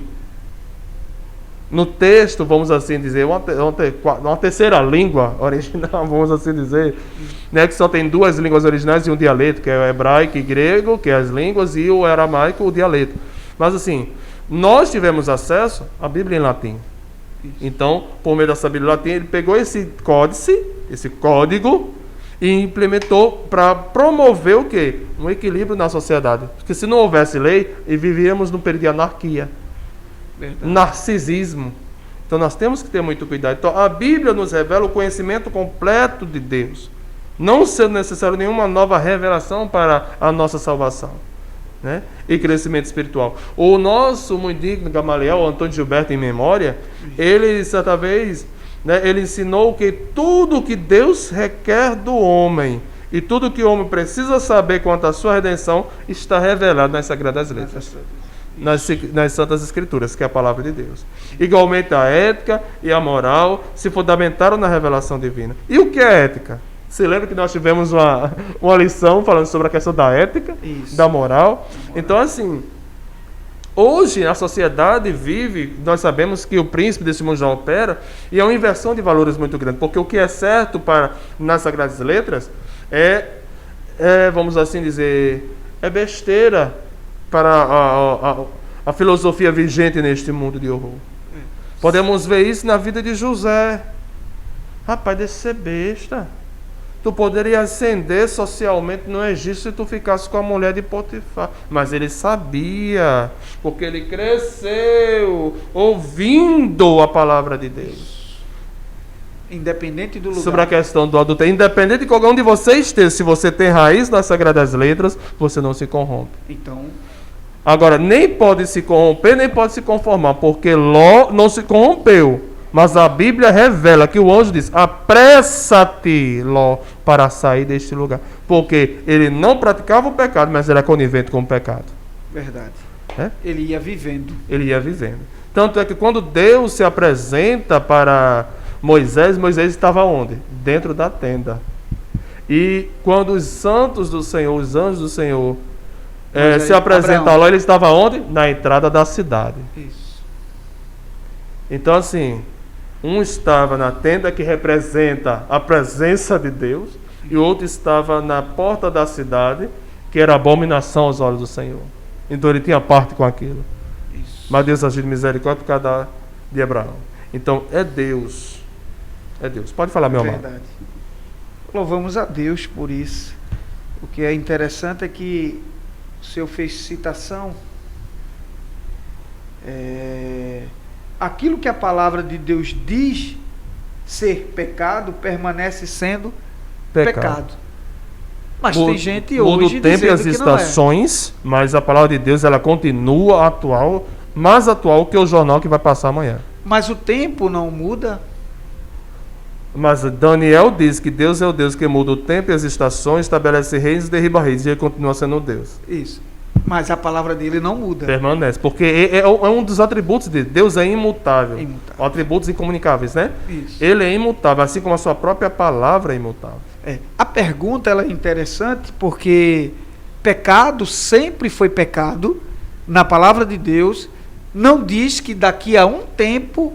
No texto, vamos assim dizer, uma terceira língua original, vamos assim dizer, né, que só tem duas línguas originais e um dialeto, que é o hebraico e grego, que é as línguas, e o aramaico, o dialeto. Mas assim, nós tivemos acesso à Bíblia em latim. Então, por meio dessa Bíblia em latim, ele pegou esse códice, esse código, e implementou para promover o quê? Um equilíbrio na sociedade. Porque se não houvesse lei, vivíamos num período de anarquia. Verdade. Narcisismo. Então nós temos que ter muito cuidado. Então a Bíblia nos revela o conhecimento completo de Deus, não sendo necessário nenhuma nova revelação para a nossa salvação, né? E crescimento espiritual. O nosso muito digno Gamaliel, Antônio Gilberto em memória, ele certa vez, né, ele ensinou que tudo que Deus requer do homem e tudo que o homem precisa saber quanto à sua redenção está revelado nas Sagradas Letras. Nas Santas Escrituras, que é a palavra de Deus. Igualmente a ética e a moral se fundamentaram na revelação divina. E o que é ética? Você lembra que nós tivemos uma lição falando sobre a questão da ética, da moral? Então assim, hoje a sociedade vive, nós sabemos que o príncipe desse mundo já opera, e é uma inversão de valores muito grande, porque o que é certo nas Sagradas Letras vamos assim dizer, é besteira para a filosofia vigente neste mundo de horror. Podemos ver isso na vida de José. Rapaz, desse ser besta. Tu poderia ascender socialmente no Egito se tu ficasse com a mulher de Potifar. Mas ele sabia, porque ele cresceu ouvindo a palavra de Deus. Independente do lugar. Sobre a questão do adultério, independente de qualquer um de vocês esteja, se você tem raiz nas Sagradas Letras, você não se corrompe. Então, agora, nem pode se corromper, nem pode se conformar, porque Ló não se corrompeu. Mas a Bíblia revela que o anjo diz: apressa-te, Ló, para sair deste lugar. Porque ele não praticava o pecado, mas era conivente com o pecado. Verdade. Ele ia vivendo. Ele ia vivendo. Tanto é que quando Deus se apresenta para Moisés estava onde? Dentro da tenda. E quando os santos do Senhor, os anjos do Senhor, se apresentam lá, ele estava onde? Na entrada da cidade. Isso. Então assim, um estava na tenda que representa a presença de Deus, e o outro estava na porta da cidade, que era abominação aos olhos do Senhor. Então ele tinha parte com aquilo. Isso. Mas Deus agiu de misericórdia por causa de Abraão. Então é Deus. É Deus. Pode falar, meu amado. Verdade. Louvamos a Deus por isso. O que é interessante é que o senhor fez citação. Aquilo que a palavra de Deus diz ser pecado, permanece sendo pecado. Mas tem gente hoje muda o tempo e as estações, mas a palavra de Deus ela continua atual, mais atual que o jornal que vai passar amanhã. Mas o tempo não muda. Mas Daniel diz que Deus é o Deus que muda o tempo e as estações, estabelece reinos e derriba reis, e ele continua sendo Deus. Isso. Mas a palavra dele não muda. Permanece, porque é um dos atributos dele. Deus é imutável. Atributos incomunicáveis, né? Isso. Ele é imutável, assim como a sua própria palavra é imutável. A pergunta ela é interessante porque pecado sempre foi pecado. Na palavra de Deus não diz que daqui a um tempo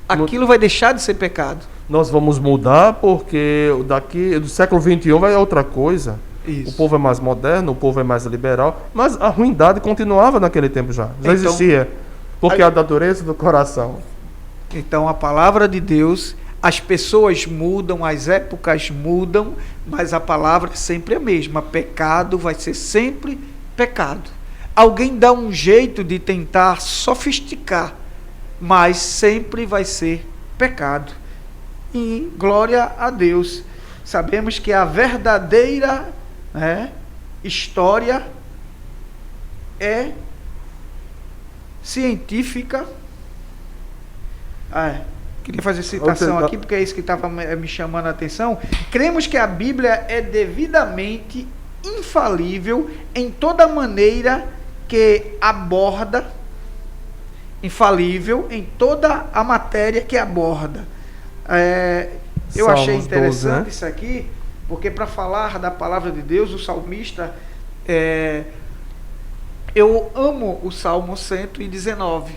aquilo vai deixar de ser pecado. Nós vamos mudar porque daqui do século XXI vai outra coisa. Isso. O povo é mais moderno, o povo é mais liberal, mas a ruindade continuava naquele tempo já existia, porque a da dureza do coração. Então a palavra de Deus, as pessoas mudam, as épocas mudam, mas a palavra é sempre a mesma. Pecado vai ser sempre pecado. Alguém dá um jeito de tentar sofisticar, mas sempre vai ser pecado. E glória a Deus, sabemos que a verdadeira história é científica. Queria fazer citação aqui porque é isso que estava me chamando a atenção. Cremos que a Bíblia é devidamente infalível em toda maneira que aborda, infalível em toda a matéria que aborda. Eu Salmos achei interessante 12, né? isso aqui, porque para falar da palavra de Deus, o salmista, eu amo o Salmo 119.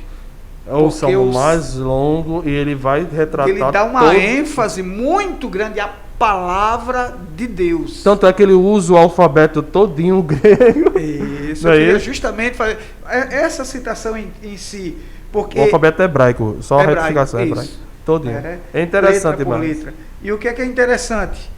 É o salmo mais longo e ele vai retratar. Ele dá uma ênfase muito grande à palavra de Deus. Tanto é que ele usa o alfabeto todinho grego. Isso, eu queria justamente fazer essa citação em si, porque o alfabeto é hebraico, só a retificação é hebraico. Todinho. É interessante letra por demais. letra. E o que é interessante?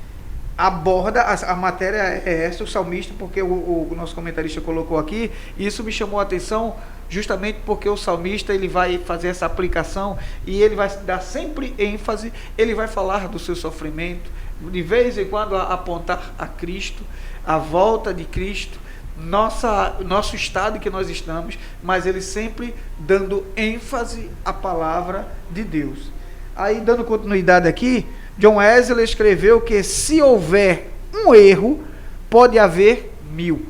Aborda, a matéria é essa, o salmista, porque o nosso comentarista colocou aqui, e isso me chamou a atenção justamente porque o salmista ele vai fazer essa aplicação e ele vai dar sempre ênfase, ele vai falar do seu sofrimento, de vez em quando apontar a Cristo, a volta de Cristo, nosso estado que nós estamos, mas ele sempre dando ênfase à palavra de Deus. Aí, dando continuidade aqui, John Wesley escreveu que se houver um erro, pode haver 1000.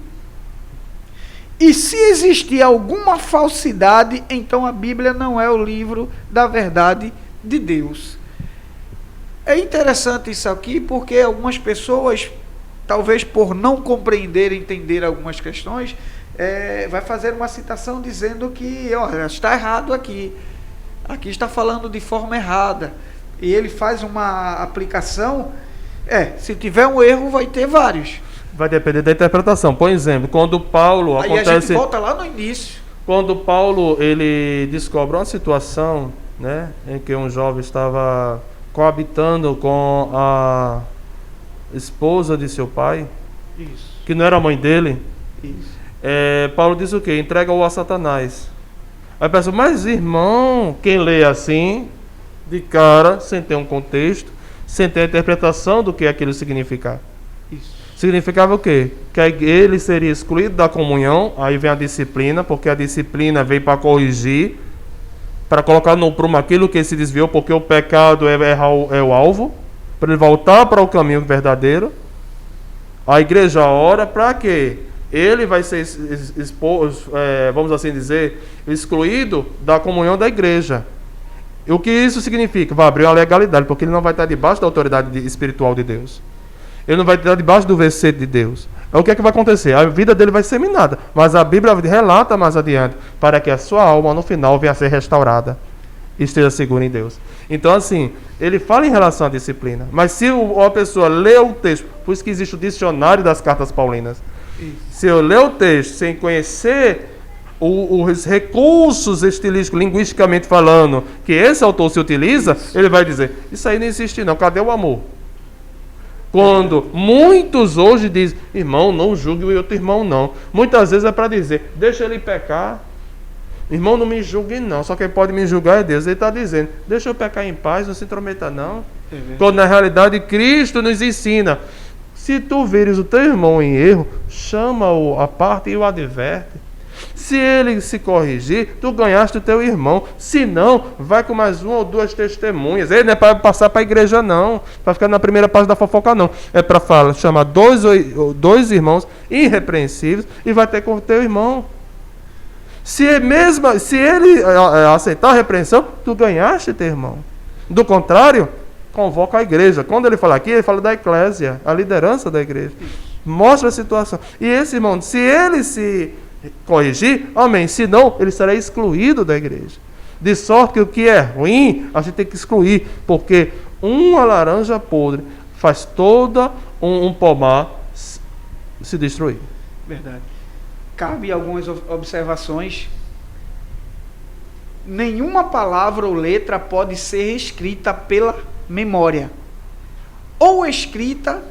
E se existir alguma falsidade, então a Bíblia não é o livro da verdade de Deus. É interessante isso aqui, porque algumas pessoas, talvez por não compreender e entender algumas questões, vai fazer uma citação dizendo que está errado aqui está falando de forma errada, e ele faz uma aplicação, se tiver um erro vai ter vários. Vai depender da interpretação. Por exemplo, quando Paulo Aí a gente volta lá no início. Quando Paulo ele descobre uma situação, né, em que um jovem estava coabitando com a esposa de seu pai, isso, que não era a mãe dele, isso. Paulo diz o quê? Entrega-o a Satanás. Aí pensa, mas irmão, quem lê assim, de cara, sem ter um contexto, sem ter a interpretação do que aquilo significava. Isso. Significava o quê? Que ele seria excluído da comunhão, aí vem a disciplina, porque a disciplina veio para corrigir, para colocar no prumo aquilo que se desviou, porque o pecado é o alvo, para ele voltar para o caminho verdadeiro. A igreja ora para quê? Ele vai ser exposto, vamos assim dizer, excluído da comunhão da igreja. E o que isso significa? Vai abrir uma legalidade, porque ele não vai estar debaixo da autoridade espiritual de Deus. Ele não vai estar debaixo do versículo de Deus. O que é que vai acontecer? A vida dele vai ser minada. Mas a Bíblia relata mais adiante, para que a sua alma no final venha a ser restaurada e esteja segura em Deus. Então assim, ele fala em relação à disciplina. Mas se uma pessoa lê o texto, por isso que existe o dicionário das cartas paulinas. Se eu ler o texto sem conhecer os recursos estilísticos, linguisticamente falando, que esse autor se utiliza, ele vai dizer, isso aí não existe não, cadê o amor? Quando muitos hoje dizem, irmão, não julgue o outro irmão não. Muitas vezes é para dizer, deixa ele pecar. Irmão, não me julgue não, só quem pode me julgar é Deus. Ele está dizendo, deixa eu pecar em paz, não se intrometa não. Quando na realidade Cristo nos ensina, se tu vires o teu irmão em erro, chama-o à parte e o adverte. Se ele se corrigir, tu ganhaste o teu irmão. Se não, vai com mais uma ou duas testemunhas. Ele não é para passar para a igreja não, para ficar na primeira página da fofoca não. É para chamar dois irmãos irrepreensíveis e vai ter com o teu irmão. Se ele aceitar a repreensão, tu ganhaste, teu irmão. Do contrário, convoca a igreja. Quando ele fala aqui, ele fala da eclésia, a liderança da igreja. Mostra a situação. E esse irmão, se ele se corrigir, amém. Se não, ele será excluído da igreja. De sorte que o que é ruim, a gente tem que excluir. Porque uma laranja podre faz toda um pomar se destruir. Verdade. Cabe algumas observações. Nenhuma palavra ou letra pode ser escrita pela memória. Ou escrita,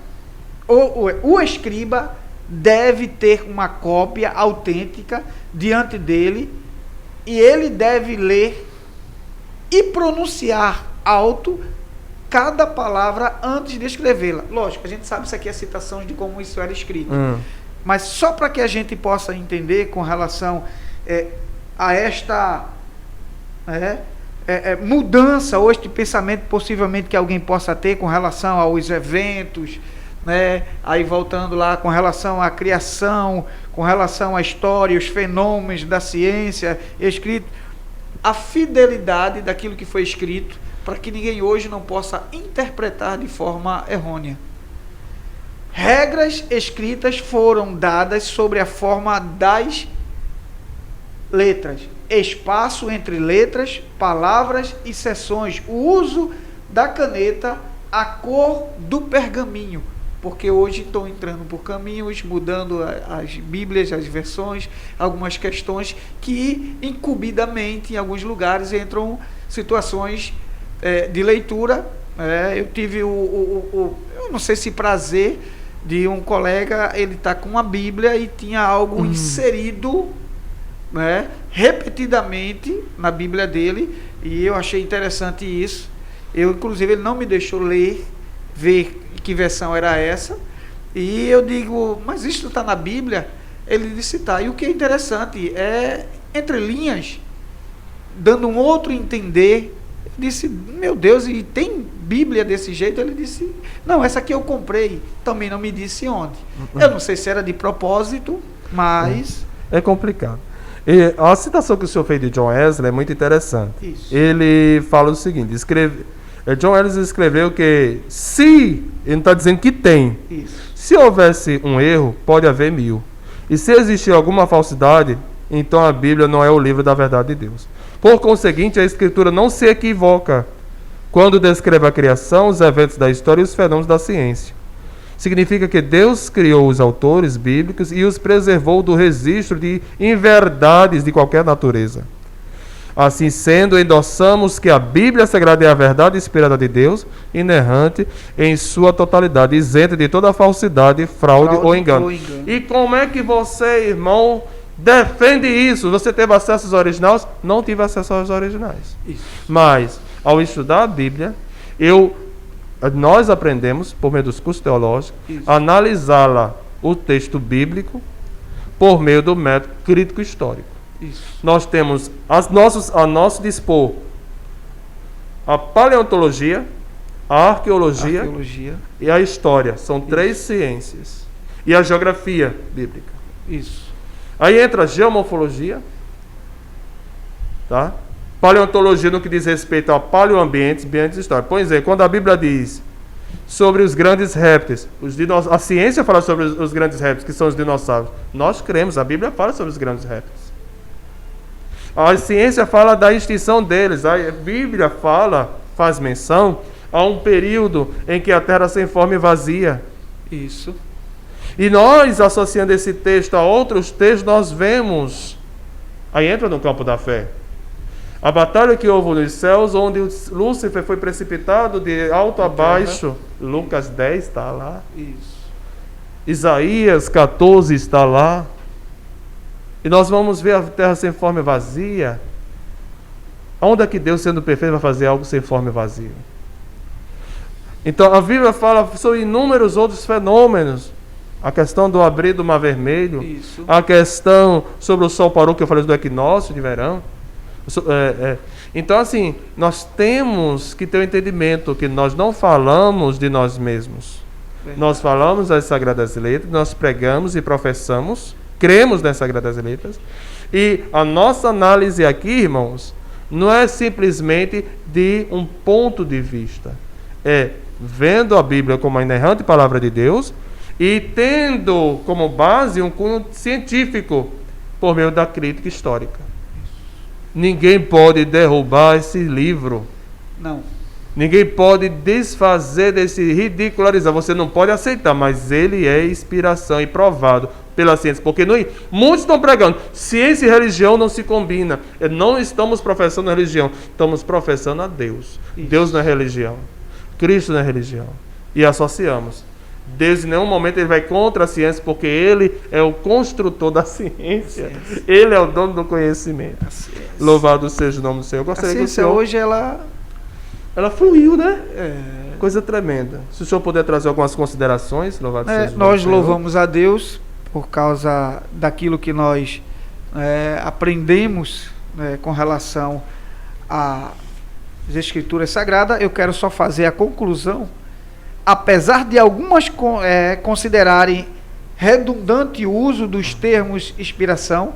ou o escriba deve ter uma cópia autêntica diante dele, e ele deve ler e pronunciar alto cada palavra antes de escrevê-la. Lógico, a gente sabe isso aqui é citação de como isso era escrito. Mas só para que a gente possa entender com relação a esta mudança ou este pensamento possivelmente que alguém possa ter com relação aos eventos, né? Aí voltando lá com relação à criação, com relação à história, os fenômenos da ciência escrito, a fidelidade daquilo que foi escrito, para que ninguém hoje não possa interpretar de forma errônea. Regras escritas foram dadas sobre a forma das letras, espaço entre letras, palavras e seções, o uso da caneta, a cor do pergaminho, porque hoje estou entrando por caminhos, mudando as bíblias, as versões, algumas questões que incubidamente em alguns lugares entram situações de leitura. Eu tive eu não sei se prazer de um colega, ele está com uma Bíblia e tinha algo inserido, né, repetidamente na Bíblia dele, e eu achei interessante isso. Inclusive, ele não me deixou ver que versão era essa, e eu digo, mas isso está na Bíblia? Ele disse, tá. E o que é interessante é, entre linhas, dando um outro entender, disse, meu Deus, e tem Bíblia desse jeito? Ele disse, não, essa aqui eu comprei. Também não me disse onde. Eu não sei se era de propósito, mas... É complicado. E a citação que o senhor fez de John Wesley é muito interessante. Isso. Ele fala o seguinte, John Wesley escreveu que ele não está dizendo que tem. Isso. Se houvesse um erro, pode haver 1000. E se existir alguma falsidade, então a Bíblia não é o livro da verdade de Deus. Por conseguinte, a Escritura não se equivoca quando descreve a criação, os eventos da história e os fenômenos da ciência. Significa que Deus criou os autores bíblicos e os preservou do registro de inverdades de qualquer natureza. Assim sendo, endossamos que a Bíblia Sagrada é a verdade inspirada de Deus, inerrante em sua totalidade, isenta de toda falsidade, fraude ou engano. E como é que você, irmão, defende isso? Você teve acesso aos originais? Não tive acesso aos originais. Isso. Mas, ao estudar a Bíblia, nós aprendemos, por meio dos cursos teológicos, analisá-la, o texto bíblico, por meio do método crítico histórico. Isso. Nós temos a nosso dispor a paleontologia, a arqueologia e a história. São 3 ciências. E a geografia bíblica. Isso. Aí entra a geomorfologia, tá? Paleontologia no que diz respeito a paleoambientes, ambientes históricos. Por exemplo, quando a Bíblia diz sobre os grandes répteis, a ciência fala sobre os grandes répteis, que são os dinossauros. Nós cremos, a Bíblia fala sobre os grandes répteis. A ciência fala da extinção deles. A Bíblia faz menção a um período em que a terra sem forma e vazia. Isso. E nós, associando esse texto a outros textos, nós vemos, aí entra no campo da fé, a batalha que houve nos céus, onde Lúcifer foi precipitado de alto a baixo. Lucas 10 está lá. Isso. Isaías 14 está lá. E nós vamos ver a terra sem forma e vazia. Onde é que Deus, sendo perfeito, vai fazer algo sem forma e vazio? Então a Bíblia fala sobre inúmeros outros fenômenos. A questão do abrir do Mar Vermelho. Isso. A questão sobre o sol parou, que eu falei do equinócio de verão. Então, assim, nós temos que ter o entendimento que nós não falamos de nós mesmos. Verdade. Nós falamos das Sagradas Letras, nós pregamos e professamos, cremos nas Sagradas Letras, E a nossa análise aqui, irmãos, não é simplesmente de um ponto de vista. É vendo a Bíblia como a inerrante palavra de Deus e tendo como base um cunho científico por meio da crítica histórica. Ninguém pode derrubar esse livro. Não. Ninguém pode desfazer desse ridicularizar. Você não pode aceitar, mas ele é inspiração e provado pela ciência. Porque muitos estão pregando, ciência e religião não se combinam. Não estamos professando a religião, estamos professando a Deus. Isso. Deus não é religião. Cristo não é religião. E associamos. Deus em nenhum momento ele vai contra a ciência, porque ele é o construtor da ciência. Ele é o dono do conhecimento. Louvado seja o nome do Senhor. Eu gostaria a ciência que o senhor... hoje ela fluiu, né? Coisa tremenda. Se o senhor puder trazer algumas considerações, louvado seja o nome do Senhor. Nós louvamos a Deus por causa daquilo que nós aprendemos com relação às Escrituras Sagradas. Eu quero só fazer a conclusão. Apesar de algumas considerarem redundante o uso dos termos inspiração,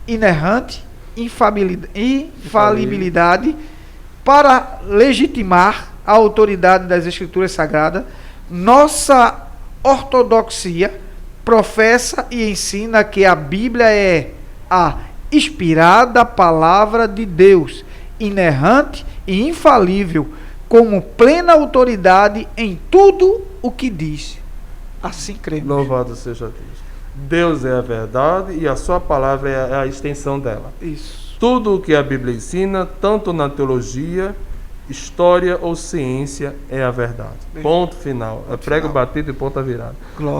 inerrante, infalibilidade, para legitimar a autoridade das Escrituras Sagradas, nossa ortodoxia professa e ensina que a Bíblia é a inspirada palavra de Deus, inerrante e infalível, como plena autoridade em tudo o que diz. Assim cremos. Louvado seja Deus. Deus é a verdade e a sua palavra é a extensão dela. Isso. Tudo o que a Bíblia ensina, tanto na teologia, história ou ciência, é a verdade. Ponto final. É prego batido e ponta virada.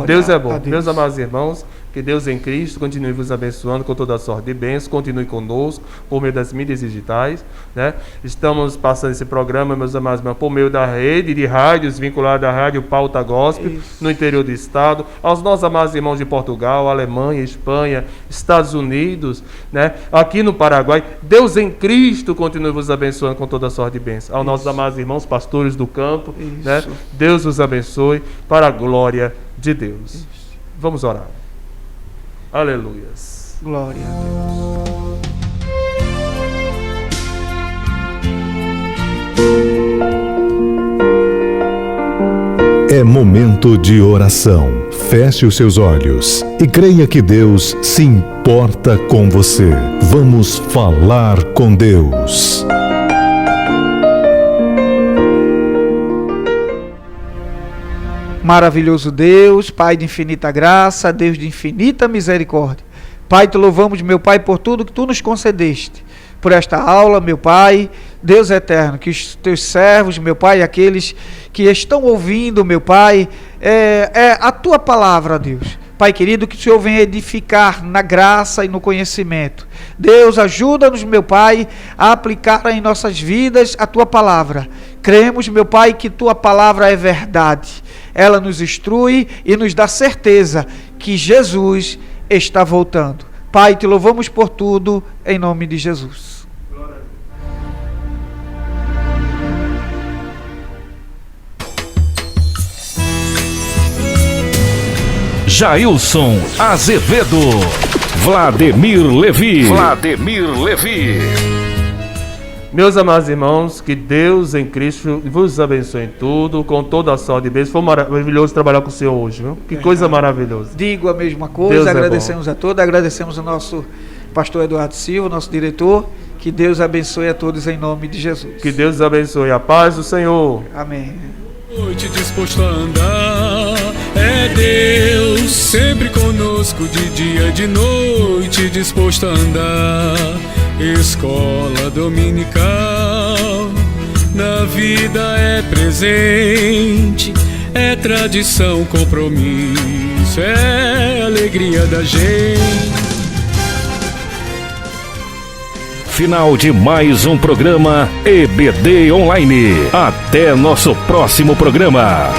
Deus é bom. Meus amados irmãos, que Deus em Cristo continue vos abençoando com toda a sorte de bênçãos, continue conosco por meio das mídias digitais, né? Estamos passando esse programa, meus amados irmãos, por meio da rede de rádios vinculada à Rádio Pauta Gospel, no interior do estado, aos nossos amados irmãos de Portugal, Alemanha, Espanha, Estados Unidos, né? Aqui no Paraguai. Deus em Cristo continue vos abençoando com toda a sorte de bênçãos. Aos nossos amados irmãos pastores do campo, né? Deus vos abençoe para a glória de Deus. Vamos orar. Aleluias. Glória a Deus. É momento de oração. Feche os seus olhos e creia que Deus se importa com você. Vamos falar com Deus. Maravilhoso Deus, Pai de infinita graça, Deus de infinita misericórdia. Pai, te louvamos, meu Pai, por tudo que tu nos concedeste. Por esta aula, meu Pai, Deus eterno, que os teus servos, meu Pai, aqueles que estão ouvindo, meu Pai, a tua palavra, Deus. Pai querido, que o Senhor venha edificar na graça e no conhecimento. Deus, ajuda-nos, meu Pai, a aplicar em nossas vidas a tua palavra. Cremos, meu Pai, que tua palavra é verdade. Ela nos instrui e nos dá certeza que Jesus está voltando. Pai, te louvamos por tudo, em nome de Jesus. Jailson Azevedo, Vladimir Levi. Meus amados irmãos, que Deus em Cristo vos abençoe em tudo, com toda a sorte e bênção. Foi maravilhoso trabalhar com o Senhor hoje, viu? Que coisa maravilhosa. Digo a mesma coisa, Deus agradecemos a todos, agradecemos ao nosso pastor Eduardo Silva, nosso diretor. Que Deus abençoe a todos em nome de Jesus. Que Deus abençoe. A paz do Senhor. Amém. Noite disposto a andar, é Deus sempre conosco, de dia, de noite disposto a andar. Escola dominical, na vida é presente, é tradição, compromisso, é alegria da gente. Final de mais um programa EBD Online. Até nosso próximo programa.